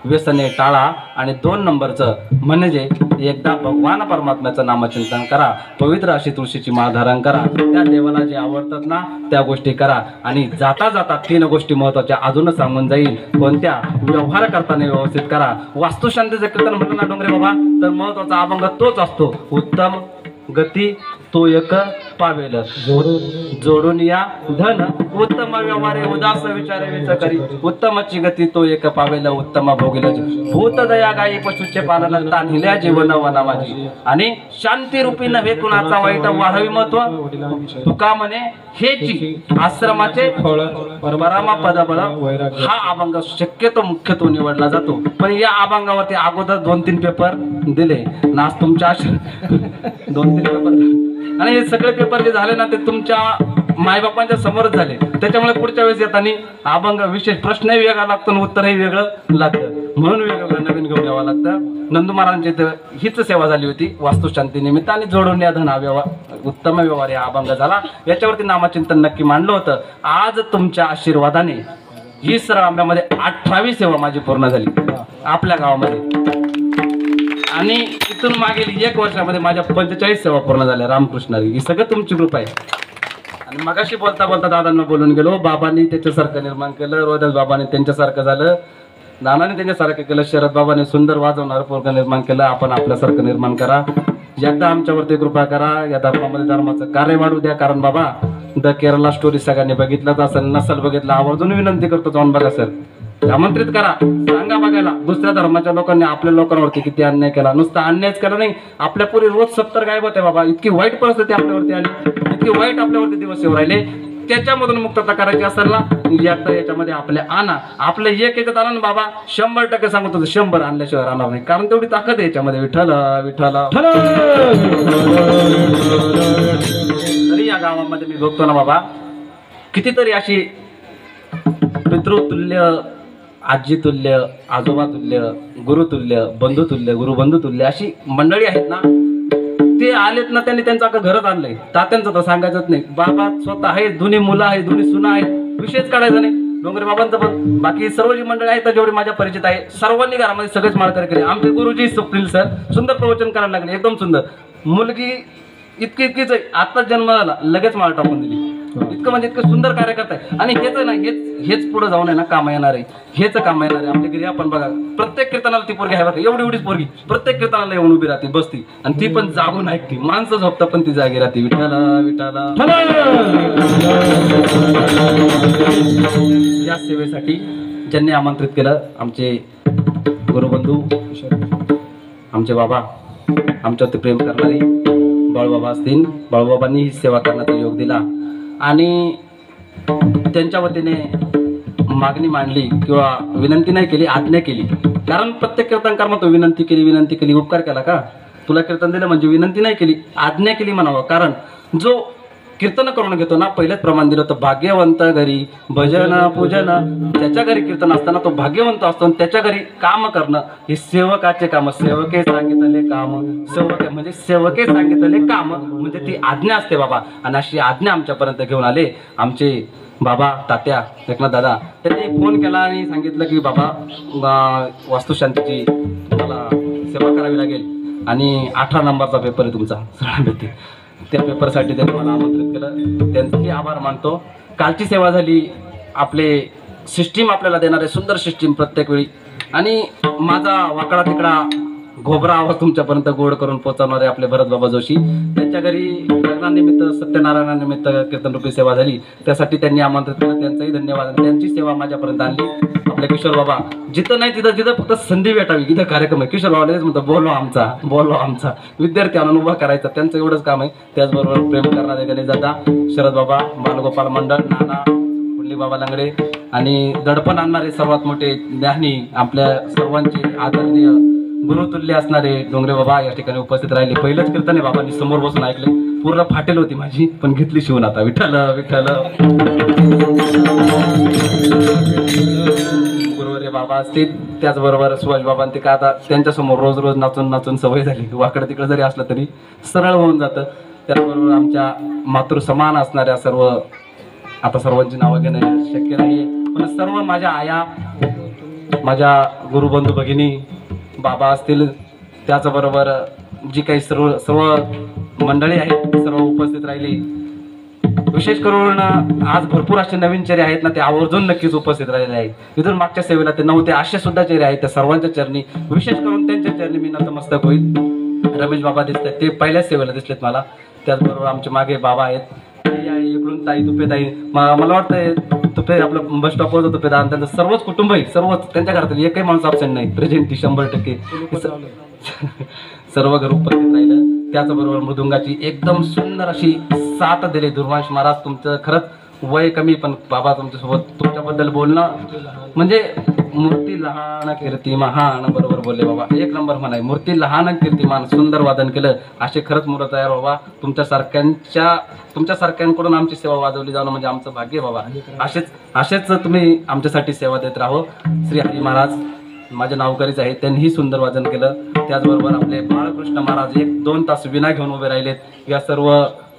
व्यसने टाळा. आणि 2 नंबरचं म्हणजे एकदा भगवान परमात्म्याचं नामचिंतन करा. पवित्र अशी तुळशीची माळ धारण करा. त्या देवाला जे आवडतात ना त्या गोष्टी करा. आणि जाता जाता 3 गोष्टी महत्वाच्या अजून सांगून जाईल. कोणत्या व्यवहार करताना व्यवस्थित करा. वास्तुशांतीचं कीर्तन म्हटलं ना डोंगरे बाबा तर महत्वाचा अभंग तोच असतो. उत्तम गती तो एक पावेल जोडून या धन उत्तम व्यवहारे उदास विचारे विच करी. उत्तमची गती तो एक पावेल उत्तम भोगिल भूत दया गायी पशुचे पालन तान्हिल्या जीवन वना माझी. आणि शांती रूपी नव्हे कुणाचा वाईट वाढावी महत्व. तुका म्हणे हेची आश्रमाचे परमा पद बळ. हा अभंग शक्यतो मुख्यत्व निवडला जातो. पण या अभंगावरती अगोदर 2-3 पेपर दिले ना तुमच्या 2-3 पेपर आणि हे सगळे पेपर जे झाले ना ते तुमच्या मायबापांच्या समोरच झाले. त्याच्यामुळे पुढच्या वेळेस येताना अभंग विशेष प्रश्नही वेगळा लागतो आणि उत्तरही वेगळं लागतं. म्हणून वेगवेगळं नवीन घेऊन यावं लागतं. नंदू महाराजांची इथं हीच सेवा झाली होती वास्तुशांती निमित्त. आणि जोडून या धन हा व्यवहार उत्तम व्यवहार हा अभंग झाला. याच्यावरती नामचिंतन नक्की मांडलं होतं. आज तुमच्या आशीर्वादाने ही सरळ आंब्यामध्ये 18वी सेवा माझी पूर्ण झाली आपल्या गावामध्ये. आणि इथून मागील 1 वर्षामध्ये माझ्या 45 सेवा पूर्ण झाल्या रामकृष्णारी. ही सगळं तुमची कृपा आहे. आणि मगाशी बोलता बोलता दादांना बोलून गेलो, बाबांनी त्याच्यासारखं निर्माण केलं, रोहिदास बाबांनी त्यांच्यासारखं झालं, नानाने त्यांच्यासारखं केलं, शरद बाबांनी सुंदर वाजवणारं पोरगं निर्माण केलं. आपण आपल्यासारखं निर्माण करा, एकदा आमच्यावरती कृपा करा, या धर्मामध्ये धर्माचं कार्य वाढू द्या. कारण बाबा द केरला स्टोरी सगळ्यांनी बघितलंच असेल, नसल बघितलं आवर्जून विनंती करतो जाऊन बघा सर, आमंत्रित करा, सांगा बघायला दुसऱ्या धर्माच्या लोकांनी आपल्या लोकांवरती किती अन्याय केला. नुसता अन्यायच केला नाही, आपल्या पुरी रोज 70 गायब होते बाबा. इतकी वाईट परिस्थिती आपल्यावरती आली, इतके वाईट आपल्यावरती दिवस येऊ राहिले. त्याच्यामधून मुक्तता करायची असेल ना, एकदा याच्यामध्ये आपल्या आणा, आपलं एक याच्यात आणा ना बाबा, 100% सांगतो 100 आणल्याशिवाय राहणार नाही. कारण तेवढी ताकद आहे याच्यामध्ये. विठ्ठल विठ्ठल. तरी या गावामध्ये मी बघतो ना बाबा, कितीतरी अशी पितृतुल्य, आजीतुल्य, आजोबातुल्य, गुरुतुल्य, बंधुतुल्य, गुरुबंधुतुल्य अशी मंडळी आहेत ना, ते आलेत ना, त्यांनी त्यांचं अख्खं घरच आणलंय. तात्यांचं तर सांगायचंच नाही. बाबा स्वतः आहेत, दोन्ही मुलं आहेत, दोन्ही सुना आहेत, विषयच काढायचा नाही. डोंगरे बाबांचं पण, बाकी सर्व जी मंडळी आहेत जेवढी माझ्या परिचित आहे, सर्वांनी घरामध्ये सगळेच माळकरी केले. आमचे गुरुजी स्वप्नील सर सुंदर प्रवचन करायला लागले, एकदम सुंदर. मुलगी इतकीच आहे, आत्ताच जन्म झाला, लगेच माळ टाकून दिली. इतकं म्हणजे इतकं सुंदर कार्य करताय. आणि हेच ना, हेच पुढे जाऊन आहे ना काम येणार आहे, हेच काम येणार आहे. आपल्या घरी आपण बघा, प्रत्येक कीर्तनाला ती पोरगी आहे बघा, एवढीच पोरगी प्रत्येक कीर्तनाला येऊन उभी राहते, बसती, आणि ती पण जागून ऐकते. माणसं झोपता पण ती जागी राहते. विठाला विठाला. या सेवेसाठी ज्यांनी आमंत्रित केलं, आमचे गुरुबंधू, आमचे बाबा, आमच्यावरती प्रेम करणारी बाळूबाबा असतील, बाळूबाबांनी ही सेवा करण्याचा योग दिला. आणि त्यांच्या वतीने मागणी मांडली किंवा विनंती नाही केली, आज्ञा केली. कारण प्रत्येक कीर्तनकार म्हणतो विनंती केली, उपकार केला का? तुला कीर्तन दिलं म्हणजे विनंती नाही केली, आज्ञा केली म्हणावं. कारण जो कीर्तन करून घेतो ना, पहिलेच प्रमाण दिलं होतं, भाग्यवंत घरी भजन पूजन. त्याच्या घरी कीर्तन असताना तो भाग्यवंत असतो, आणि त्याच्या घरी काम करणं हे सेवकाचे काम. सेवके सांगितले काम, सेवके म्हणजे सेवके सांगितले काम म्हणजे ती आज्ञा असते बाबा. आणि अशी आज्ञा आमच्यापर्यंत घेऊन आले आमचे बाबा तात्या एकनाथ दादा. त्यांनी फोन केला आणि सांगितलं की बाबा वास्तुशांतीची तुम्हाला सेवा करावी लागेल, आणि 18 नंबरचा पेपर आहे तुमचा सगळ्यांपैकी. त्या पेपरसाठी त्यांनी मला आमंत्रित केलं, त्यांचे आभार मानतो. कालची सेवा झाली, आपले सिस्टीम आपल्याला देणारे सुंदर सिस्टीम प्रत्येक वेळी, आणि माझा वाकडा तिकडा घोबरा आवाज तुमच्यापर्यंत गोड करून पोहोचवणारे आपले भरत बाबा जोशी. त्यांच्या घरी लग्नानिमित्त, सत्यनारायणानिमित्त कीर्तनरूपी सेवा झाली, त्यासाठी त्यांनी आमंत्रित केलं, त्यांचाही धन्यवाद. त्यांची सेवा माझ्यापर्यंत आणली. आपले किशोर बाबा, जिथं नाही तिथं फक्त संधी भेटावी, इथं कार्यक्रम आहे. किशोर बाबा लगेच म्हणतो बोलो आमचा विद्यार्थी आणून उभा करायचा, त्यांचं एवढंच काम आहे. त्याचबरोबर प्रेम करणारे गणेश दादा, शरद बाबा, बालगोपाल मंडळ, नाना पुंडलिक बाबा लंगडे, आणि दडपण आणणारे सर्वात मोठे ज्ञानी, आपल्या सर्वांचे आदरणीय गुरुतुल्य असणारे डोंगरे बाबा या ठिकाणी उपस्थित राहिले. पहिलंच कीर्तन आहे बाबांनी समोर बसून ऐकले, पूर्ण फाटेल होती माझी, पण घेतली शिवून. आता विठ्ठल विठ्ठल. गुरुवर्य बाबा असतील, त्याचबरोबर सुभाष बाबा, ते का आता त्यांच्यासमोर रोज रोज नाचून सवय झाली, वाकडं तिकडं जरी असलं तरी सरळ होऊन जातं. त्याचबरोबर आमच्या मातृ समान असणाऱ्या सर्व, आता सर्वांची नावं घेणं शक्य नाहीये, पण सर्व माझ्या आया, माझ्या गुरुबंधू भगिनी बाबा असतील, त्याचबरोबर जी काही सर्व मंडळी आहेत सर्व उपस्थित राहिली. विशेष करून आज भरपूर असे नवीन चेहरे आहेत ना, ते आवर्जून नक्कीच उपस्थित राहिलेले आहेत. इथून मागच्या सेवेला ते नव्हते असे सुद्धा चेहरे आहेत. त्या सर्वांच्या चरणी, विशेष करून त्यांच्या चरणी मी नतमस्तक होईल. रमेश बाबा दिसत आहेत, ते पहिल्याच सेवेला दिसलेत मला. त्याचबरोबर आमचे मागे बाबा आहेत, इकडून ताई तुपे ताई, मला वाटतं तुपे आपलं बस स्टॉपवर तुपे दादा, त्यांचं सर्वच कुटुंब आहे, सर्वच त्यांच्या घरातील एकही माणूस अबसेंट नाही, प्रेझेंट 100%. सर्व घर उपस्थित राहिलं. त्याचबरोबर मृदुंगाची एकदम सुंदर अशी साथ दिली दुर्वांश महाराज. तुमचं खरंच वय कमी, पण बाबा तुमच्यासोबत तुमच्याबद्दल बोलणं म्हणजे मूर्ती लहान कीर्ती महान, बरोबर बोलले बाबा, 1 नंबर म्हणाय. मूर्ती लहान कीर्तिमान, सुंदर वादन केलं. असे खरंच मुलं तयार बाबा. तुमच्यासारख्यांकडून आमची सेवा वाजवली जाणं म्हणजे आमचं भाग्य बाबा. असेच तुम्ही आमच्यासाठी सेवा देत राहो. श्री हरी महाराज माझे नावकरीच आहेत, त्यांनीही सुंदर वादन केलं. त्याचबरोबर आपले बाळकृष्ण महाराज 1-2 तास विना घेऊन उभे राहिलेत. या सर्व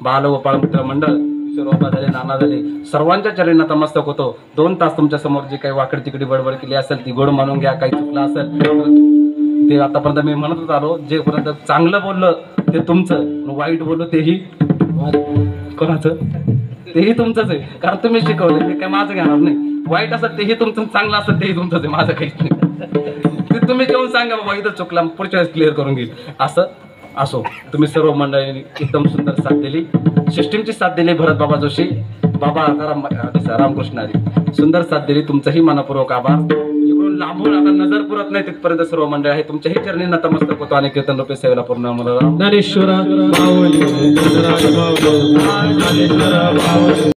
बालगोपाळ मित्र मंडळ, शिरोबा झाले, नाना झाले, सर्वांच्या चरणी नतमस्तक होतो. 2 तास तुमच्या समोर जे काही वाकडी तिकडी बडबड केली असेल ती गोड मानून घ्या. काही चुकलं असेल ते आतापर्यंत मी म्हणतच आलो. जेपर्यंत चांगलं बोललं ते तुमचं, वाईट बोललो तेही कोणाचं, तेही तुमचंच आहे. कारण तुम्ही शिकवले, मी काय माझं घेणार नाही. वाईट असत तेही तुमचं, चांगलं असत तेही तुमचंच आहे, माझं काहीच नाही. ते तुम्ही जेवून सांगा बाबा इथं चुकला, पुढच्या वेळेस क्लिअर करून घेईल. असं असो, तुम्ही सर्व मंडळींनी एकदम सुंदर साथ दिली. सिस्टीमची साथ दिली भरत बाबा जोशी, बाबा रामकृष्ण हरी, सुंदर साथ दिली. तुमचंही मनपूर्वक आभार. इकडून लांबून आता नजर पुरत नाही तिथपर्यंत सर्व मंडळ आहे तुमच्याही चरणी नतमस्तक होतो आणि कीर्तन रूपे सेवेला पूर्ण मला ज्ञानेश्वर माऊली, ज्ञानेश्वर माऊली.